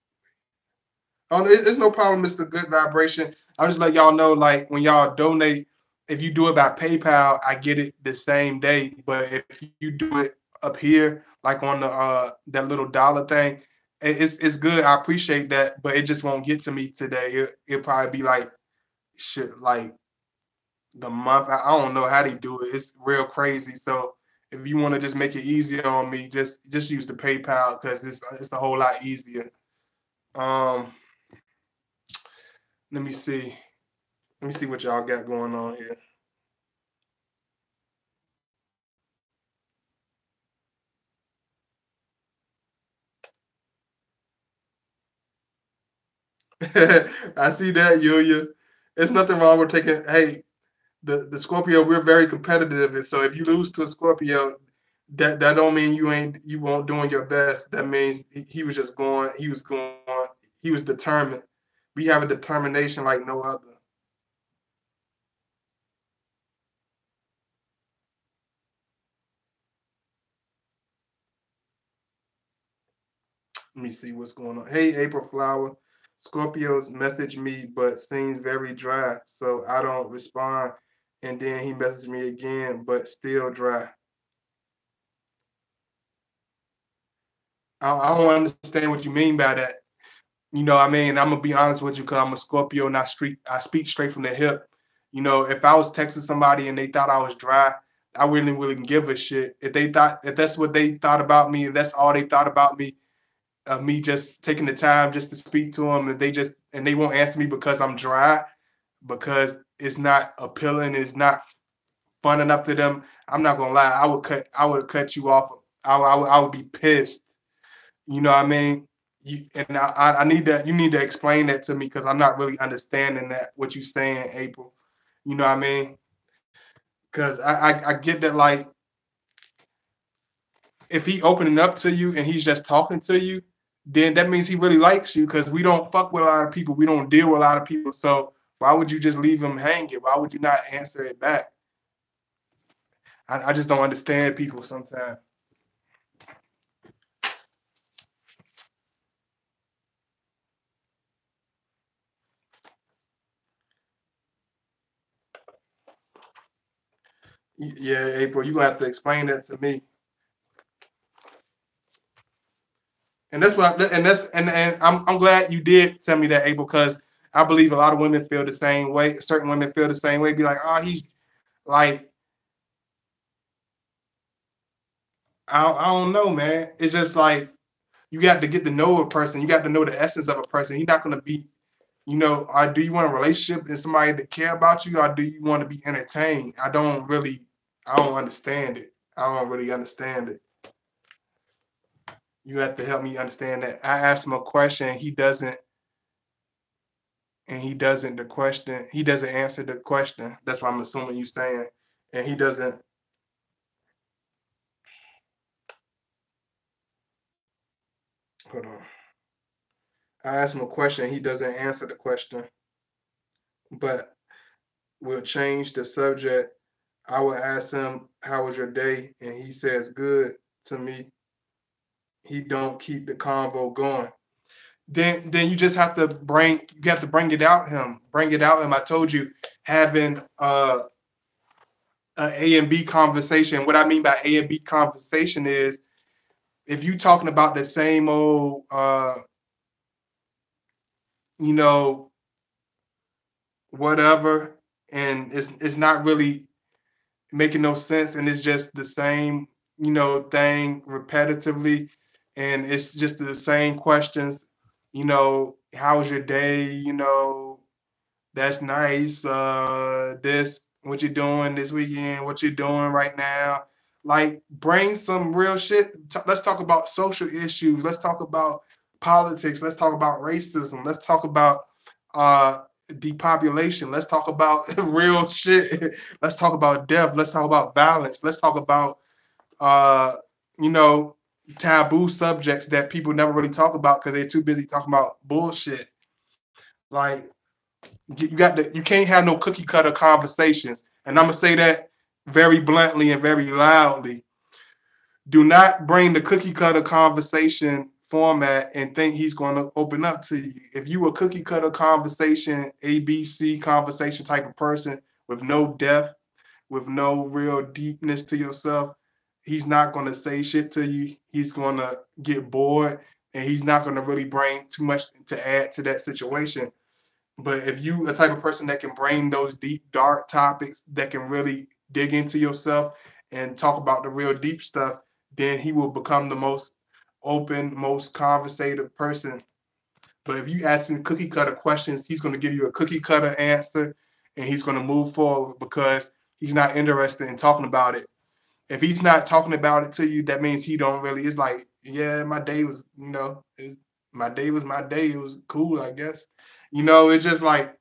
Oh, it's no problem, Mr. Good Vibration. I'll just let y'all know, like, when y'all donate, if you do it by PayPal, I get it the same day. But if you do it up here, like on the that little dollar thing, it's good. I appreciate that, but it just won't get to me today. It'll probably be like shit, like the month. I don't know how they do it. It's real crazy. So if you want to just make it easier on me, just use the PayPal because it's a whole lot easier. Um, let me see. Let me see what y'all got going on here. I see that, Yulia. There's nothing wrong with taking. Hey, the Scorpio, we're very competitive, and so if you lose to a Scorpio, that don't mean you won't doing your best. That means he was just going. He was going. He was determined. We have a determination like no other. Let me see what's going on. Hey, April Flower. Scorpios message me, but seems very dry, so I don't respond. And then he messaged me again, but still dry. I don't understand what you mean by that. I mean, I'm gonna be honest with you because I'm a Scorpio and I speak straight from the hip. If I was texting somebody and they thought I was dry, I really wouldn't give a shit. If that's what they thought about me, and that's all they thought about me, me just taking the time just to speak to them, and they won't answer me because I'm dry, because it's not appealing, it's not fun enough to them. I'm not gonna lie, I would cut you off. I would be pissed. You know what I mean? I need that. You need to explain that to me because I'm not really understanding that what you're saying, April. You know what I mean? Because I get that, like, if he opening up to you and he's just talking to you, then that means he really likes you because we don't fuck with a lot of people. We don't deal with a lot of people. So why would you just leave him hanging? Why would you not answer it back? I just don't understand people sometimes. Yeah, April, you gonna have to explain that to me. And that's what, and I'm glad you did tell me that, Abel, because I believe a lot of women feel the same way. Certain women feel the same way. Be like, oh, he's like, I don't know, man. It's just like you got to get to know a person. You got to know the essence of a person. He's not gonna be, or do you want a relationship and somebody to care about you, or do you want to be entertained? I don't understand it. I don't really understand it. You have to help me understand that. I asked him a question, he doesn't answer the question. That's what I'm assuming you saying. And he doesn't, hold on. I asked him a question, he doesn't answer the question, but we'll change the subject. I will ask him, how was your day? And he says, good to me. He don't keep the convo going. Then you just have to bring it out him. Bring it out him. I told you, having a A and B conversation. What I mean by A and B conversation is if you talking about the same old you know, whatever, and it's not really making no sense, and it's just the same, thing repetitively, and it's just the same questions. How was your day? That's nice. This, what you doing this weekend? What you doing right now? Like, bring some real shit. Let's talk about social issues. Let's talk about politics. Let's talk about racism. Let's talk about uh, depopulation. Let's talk about real shit. Let's talk about death. Let's talk about violence. Let's talk about uh, you know taboo subjects that people never really talk about because they're too busy talking about bullshit. Like, you can't have no cookie cutter conversations. And I'm gonna say that very bluntly and very loudly. Do not bring the cookie cutter conversation format and think he's going to open up to you. If you a cookie cutter conversation, ABC conversation type of person with no depth, with no real deepness to yourself, he's not going to say shit to you. He's going to get bored, and he's not going to really bring too much to add to that situation. But if you a type of person that can bring those deep, dark topics that can really dig into yourself and talk about the real deep stuff, then he will become the most open, most conversative person. But if you ask him cookie cutter questions, he's going to give you a cookie cutter answer, and he's going to move forward because he's not interested in talking about it. If he's not talking about it to you, that means he don't really. It's like, yeah, my day was, my day was my day. It was cool, I guess. It's just like,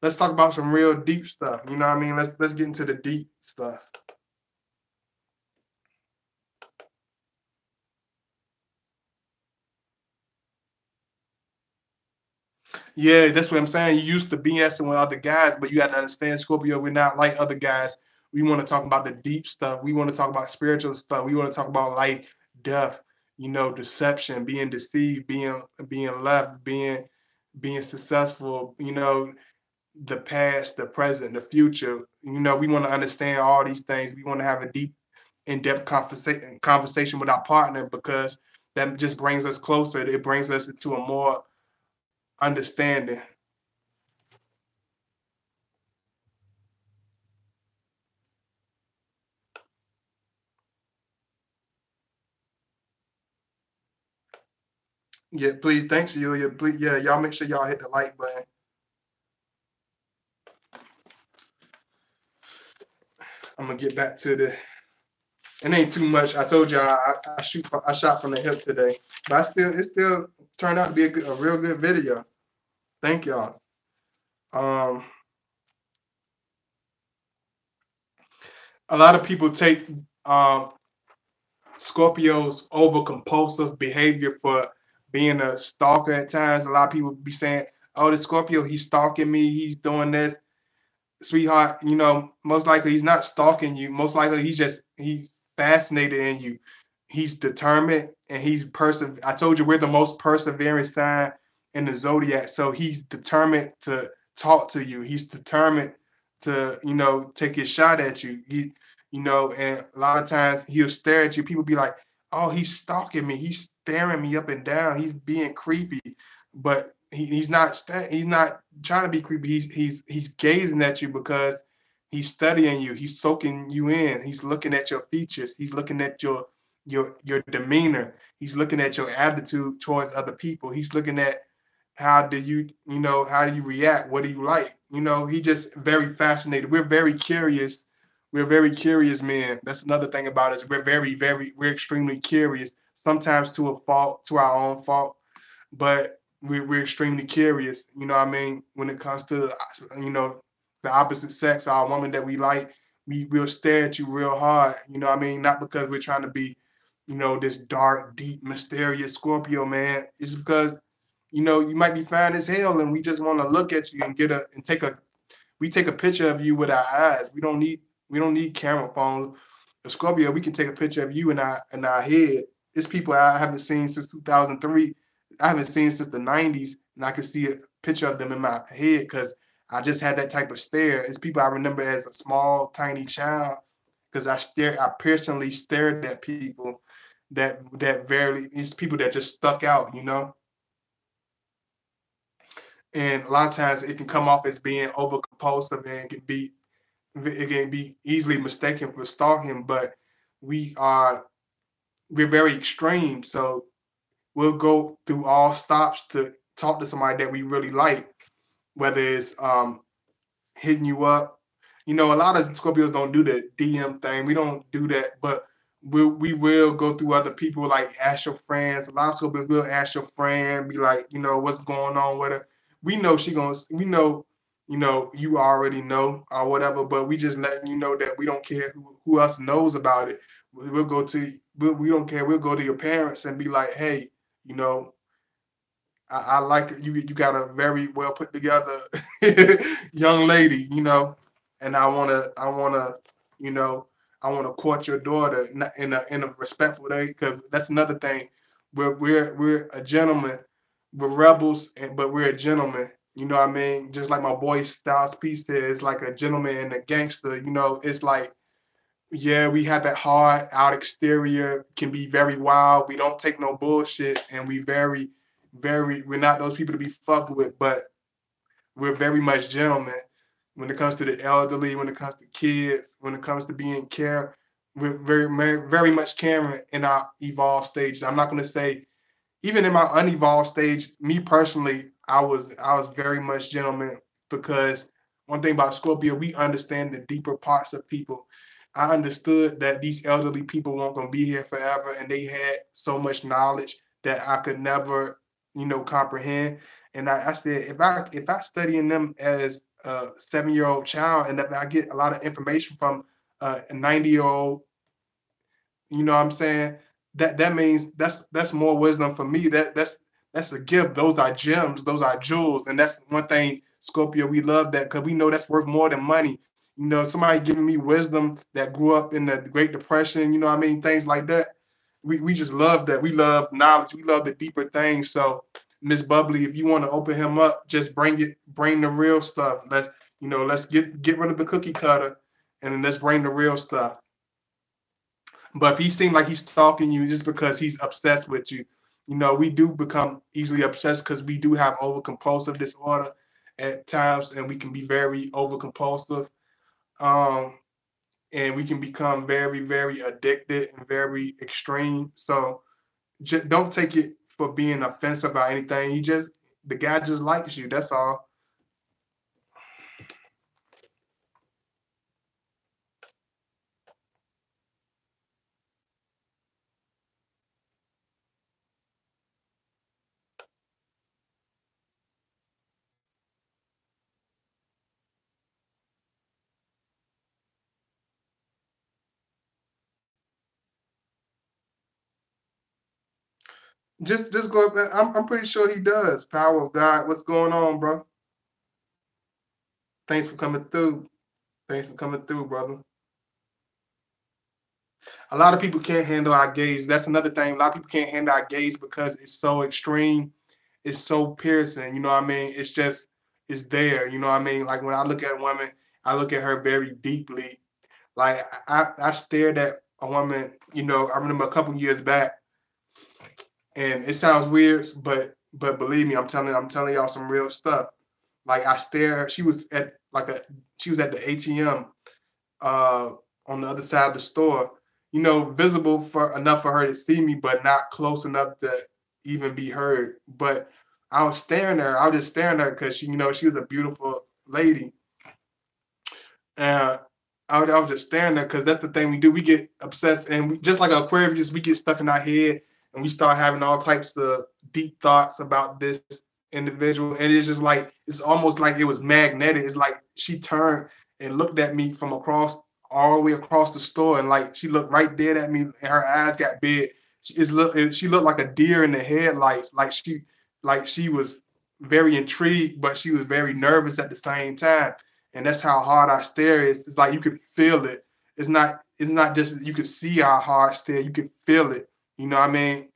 let's talk about some real deep stuff. You know what I mean? Let's get into the deep stuff. Yeah, that's what I'm saying. You used to BSing with other guys, but you got to understand, Scorpio, we're not like other guys. We want to talk about the deep stuff. We want to talk about spiritual stuff. We want to talk about life, death, deception, being deceived, being left, being successful, the past, the present, the future. We want to understand all these things. We want to have a deep, in-depth conversation with our partner because that just brings us closer. It brings us into a more understanding. Yeah, please, thanks, you. Yeah, please, yeah, y'all make sure y'all hit the like button. I'm gonna get back to the. It ain't too much. I told y'all I shot from the hip today, but it still turned out to be a real good video. Thank y'all. Um, a lot of people take um Scorpio's over compulsive behavior for being a stalker at times. A lot of people be saying, "Oh, the Scorpio, he's stalking me. He's doing this." Sweetheart, most likely he's not stalking you. Most likely he's fascinated in you. He's determined and he's I told you we're the most persevering sign in the zodiac. So he's determined to talk to you. He's determined to, take his shot at you. And a lot of times he'll stare at you. People be like, oh, he's stalking me. He's staring me up and down. He's being creepy, but he's not trying to be creepy. He's gazing at you because he's studying you. He's soaking you in. He's looking at your features. He's looking at your demeanor. He's looking at your attitude towards other people. He's looking at how do you react? What do you like? He just very fascinated. We're very curious men. That's another thing about us. We're extremely curious, sometimes to a fault, to our own fault, but we're extremely curious. You know what I mean? When it comes to, you know, the opposite sex, our woman that we like, we'll stare at you real hard. You know what I mean? Not because we're trying to be, this dark, deep, mysterious Scorpio man. It's because, you might be fine as hell and we just want to look at you and we take a picture of you with our eyes. We don't need camera phones. The Scorpio, we can take a picture of you in our head. It's people I haven't seen since 2003. I haven't seen since the 90s, and I can see a picture of them in my head because I just had that type of stare. It's people I remember as a small, tiny child because I personally stared at people it's people that just stuck out. And a lot of times it can come off as being over compulsive and it can be easily mistaken for stalking, but we are we're very extreme. So we'll go through all stops to talk to somebody that we really like, whether it's hitting you up. A lot of Scorpios don't do the DM thing. We don't do that, but we will go through other people, like ask your friends. A lot of Scorpios will ask your friend, be like, what's going on with her. We know you already know or whatever, but we just letting you know that we don't care who else knows about it. We don't care. We'll go to your parents and be like, hey, you know, I like it. You got a very well put together young lady, and you know, I wanna court your daughter in a respectful way, because that's another thing. We're a gentleman. We're rebels, but we're a gentleman. You know what I mean? Just like my boy Styles P said, it's like a gentleman and a gangster. It's like, yeah, we have that hard out exterior, can be very wild. We don't take no bullshit, and we're not those people to be fucked with, but we're very much gentlemen when it comes to the elderly, when it comes to kids, when it comes to being care. We're very much caring in our evolved stages. I'm not going to say, even in my unevolved stage, me personally, I was very much gentleman, because one thing about Scorpio, we understand the deeper parts of people. I understood that these elderly people weren't gonna be here forever, and they had so much knowledge that I could never, comprehend. And I said, if I study in them as a 7-year-old child, and if I get a lot of information from a 90-year-old, you know what I'm saying? That means that's more wisdom for me. That's a gift. Those are gems. Those are jewels. And that's one thing, Scorpio, we love that because we know that's worth more than money. Somebody giving me wisdom that grew up in the Great Depression, you know what I mean? Things like that. We just love that. We love knowledge. We love the deeper things. So, Miss Bubbly, if you want to open him up, just bring the real stuff. Let's get rid of the cookie cutter, and then let's bring the real stuff. But if he seems like he's stalking you just because he's obsessed with you, we do become easily obsessed because we do have over compulsive disorder at times, and we can be very over compulsive. Um, and we can become very, very addicted and very extreme. So don't take it for being offensive or anything. The guy just likes you. That's all. Just go. I'm pretty sure he does. Power of God. What's going on, bro? Thanks for coming through. Thanks for coming through, brother. A lot of people can't handle our gaze. That's another thing. A lot of people can't handle our gaze because it's so extreme. It's so piercing. You know what I mean? It's there. You know what I mean? Like when I look at a woman, I look at her very deeply. Like I stared at a woman, I remember a couple years back, and it sounds weird, but believe me, I'm telling y'all some real stuff. Like I stare, she was at the ATM uh on the other side of the store, visible for enough for her to see me, but not close enough to even be heard. But I was just staring at her because she was a beautiful lady. And I was just staring there because that's the thing we do. We get obsessed, and just like Aquarius, we get stuck in our head, and we start having all types of deep thoughts about this individual. And it's just like it's almost like it was magnetic. It's like she turned and looked at me from across all the way across the store, and like she looked right dead at me, and her eyes got big. She looked like a deer in the headlights, like she was very intrigued, but she was very nervous at the same time. And that's how hard I stare is. It's like you could feel it. It's not just you could see how hard I stare. You could feel it. You know what I mean?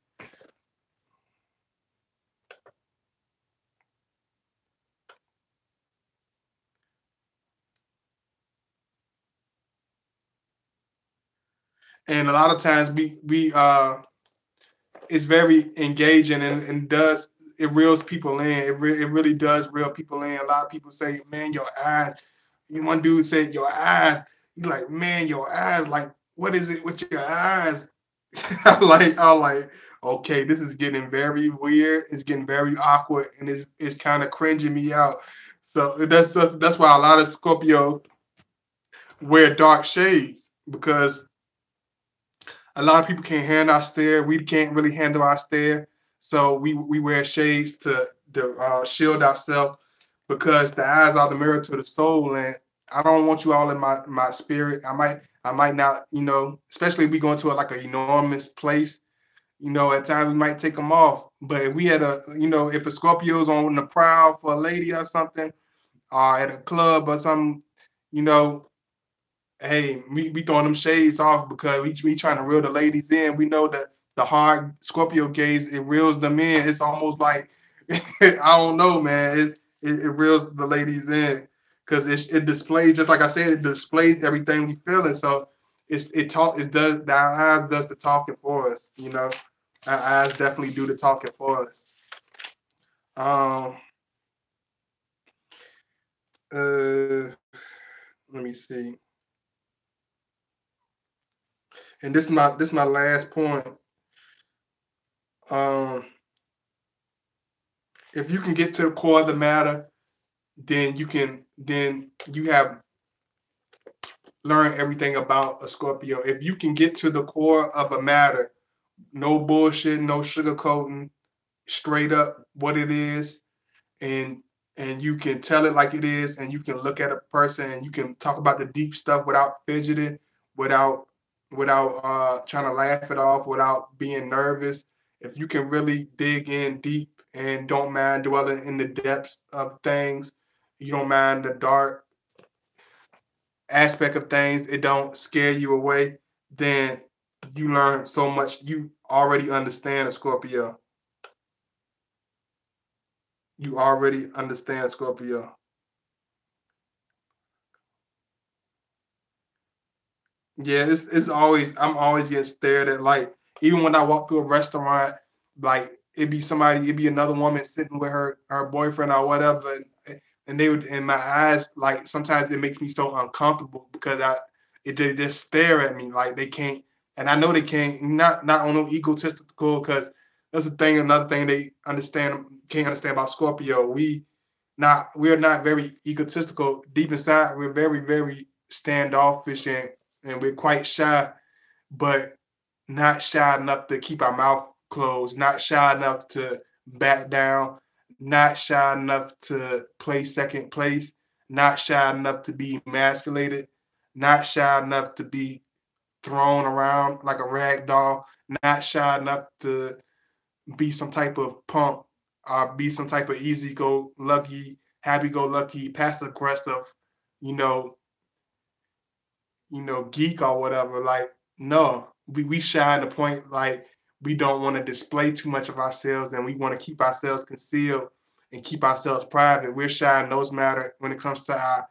And a lot of times we it's very engaging, and does it reels people in. It really does reel people in. A lot of people say, "Man, your eyes." One dude said, "Your eyes." He's like, "Man, your eyes. Like, what is it with your eyes?" I'm like, okay, this is getting very weird. It's getting very awkward, and it's kind of cringing me out. So that's why a lot of Scorpio wear dark shades, because a lot of people can't handle our stare. We can't really handle our stare, so we wear shades to shield ourselves, because the eyes are the mirror to the soul, and I don't want you all in my spirit. I might not, especially if we go into like an enormous place. At times we might take them off. But if we had if a Scorpio's on the prowl for a lady or something, or at a club or something, you know, hey, we throwing them shades off, because we trying to reel the ladies in. We know that the hard Scorpio gaze, it reels them in. It's almost like I don't know, man. It reels the ladies in, because it displays, just like I said, it displays everything we feeling. So it does, the eyes does the talking for us. Our eyes definitely do the talking for us. Um. Uh. Let me see. And this is my last point. Um, if you can get to the core of the matter, then you have learned everything about a Scorpio. If you can get to the core of a matter, no bullshit, no sugarcoating, straight up what it is, and you can tell it like it is, and you can look at a person and you can talk about the deep stuff without fidgeting, without trying to laugh it off, without being nervous. If you can really dig in deep and don't mind dwelling in the depths of things, you don't mind the dark aspect of things, it don't scare you away, then you learn so much. You already understand a Scorpio. You already understand Scorpio. Yeah, it's always, I'm always getting stared at. Like, even when I walk through a restaurant, like it'd be another woman sitting with her boyfriend or whatever, and they would, in my eyes, like sometimes it makes me so uncomfortable, because they just stare at me like they can't, and I know they can't. Not on no egotistical, because that's the thing. Another thing they can't understand about Scorpio. We're not very egotistical. Deep inside, we're very, very standoffish, and we're quite shy, but not shy enough to keep our mouth closed, not shy enough to back down, not shy enough to play second place, not shy enough to be emasculated, not shy enough to be thrown around like a rag doll, not shy enough to be some type of punk, be some type of easy go lucky, happy go lucky, passive aggressive, you know, geek or whatever. Like, no, we shy in the point, like we don't want to display too much of ourselves, and we want to keep ourselves concealed and keep ourselves private. We're shy in those matter when it comes to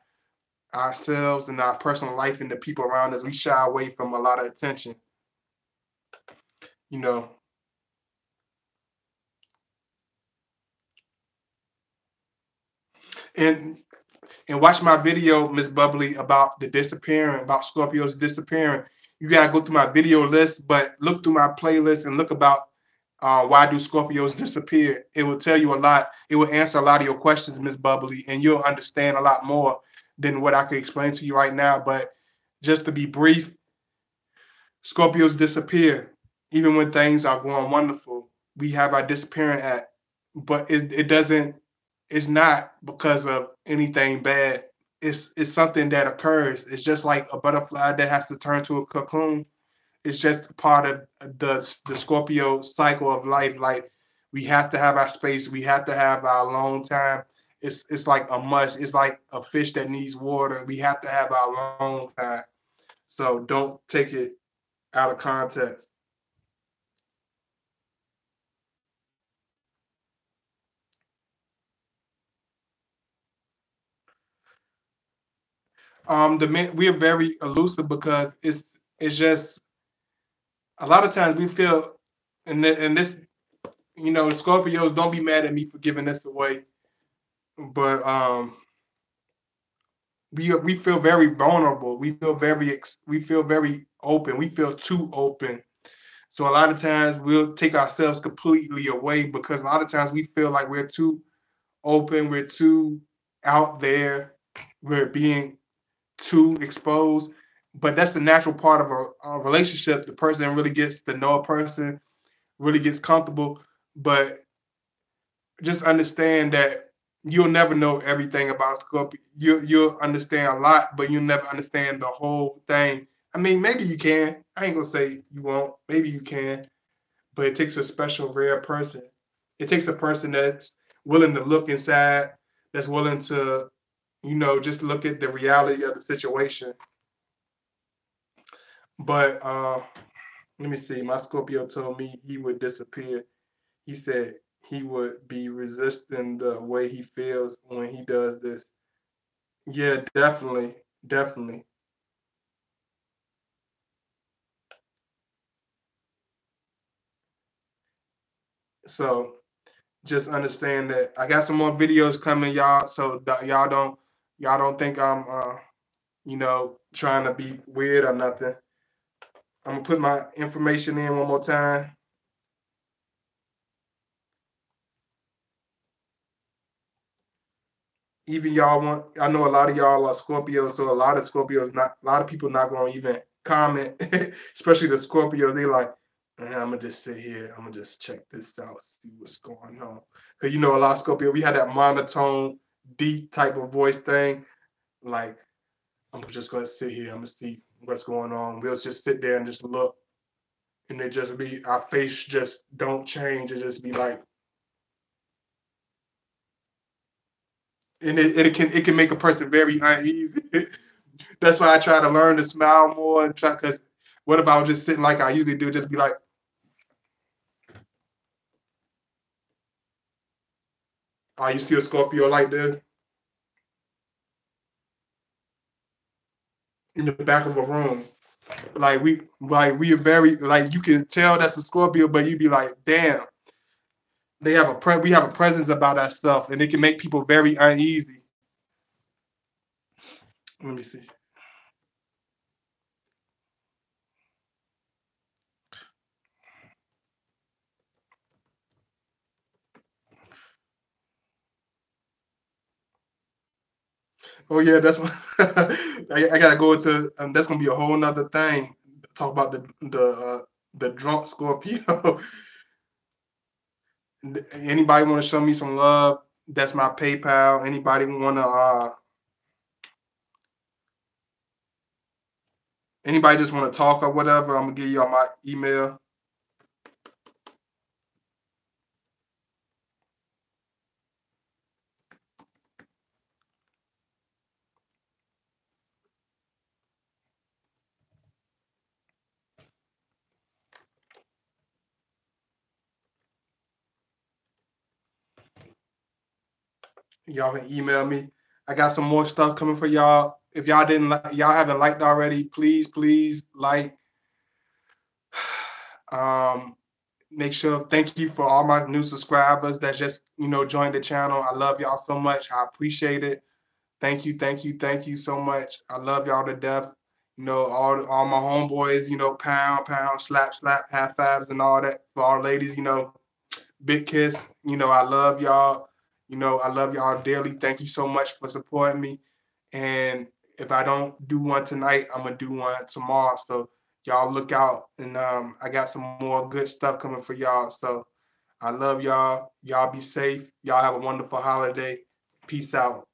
ourselves and our personal life and the people around us. We shy away from a lot of attention. you know. And watch my video, Miss Bubbly, about the disappearing, about Scorpios disappearing. You gotta go through my video list, but look through my playlist and look about why do Scorpios disappear. It will tell you a lot. It will answer a lot of your questions, Miss Bubbly, and you'll understand a lot more than what I could explain to you right now. But just to be brief, Scorpios disappear even when things are going wonderful. We have our disappearing act, but it doesn't. It's not because of anything bad. It's something that occurs. It's just like a butterfly that has to turn to a cocoon. It's just part of the Scorpio cycle of life. Like we have to have our space. We have to have our alone time. It's like a must. It's like a fish that needs water. We have to have our alone time. So don't take it out of context. The men we are very elusive because it's just a lot of times we feel and this Scorpios, don't be mad at me for giving this away, but we feel very vulnerable. We feel very open. We feel too open. So a lot of times we'll take ourselves completely away because a lot of times we feel like we're too open, we're too out there, we're being too exposed. But that's the natural part of a relationship. The person really gets to know a person, really gets comfortable. But just understand that you'll never know everything about Scorpio. You'll understand a lot, but you'll never understand the whole thing. I mean, maybe you can. I ain't gonna say you won't. Maybe you can, but it takes a special, rare person. It takes a person that's willing to look inside, that's willing to, just look at the reality of the situation. But let me see. My Scorpio told me he would disappear. He said he would be resisting the way he feels when he does this. Yeah, definitely, definitely. So just understand that I got some more videos coming, y'all. So that y'all don't think I'm trying to be weird or nothing. I'm gonna put my information in one more time. Even y'all want, I know a lot of y'all are Scorpios, so a lot of Scorpios, not a lot of people not gonna even comment, especially the Scorpios. They like, man, I'm gonna just sit here, I'm gonna just check this out, see what's going on. Cause a lot of Scorpio, we had that monotone, deep type of voice thing. Like, I'm just gonna sit here, I'm gonna see what's going on. We'll just sit there and just look, and it just be our face just don't change. It just be like, and it can make a person very uneasy. That's why I try to learn to smile more and try. Because what if I was just sitting like I usually do, just be like, "Oh, you see a Scorpio like this in the back of a room?" Like we are very like you can tell that's a Scorpio, but you be like, "Damn, we have a presence about ourselves, and it can make people very uneasy." Let me see. Oh yeah, that's what I gotta go into. That's gonna be a whole nother thing. Talk about the drunk Scorpio. Anybody want to show me some love? That's my PayPal. Anybody just want to talk or whatever? I'm gonna give y'all my email. Y'all can email me. I got some more stuff coming for y'all. If y'all haven't liked already, please like. Make sure, thank you for all my new subscribers that just, joined the channel. I love y'all so much. I appreciate it. Thank you, thank you, thank you so much. I love y'all to death. All my homeboys, pound, pound, slap, slap, half fives and all that. For our ladies, big kiss. I love y'all. I love y'all dearly. Thank you so much for supporting me. And if I don't do one tonight, I'm gonna do one tomorrow. So y'all look out, and I got some more good stuff coming for y'all. So I love y'all. Y'all be safe. Y'all have a wonderful holiday. Peace out.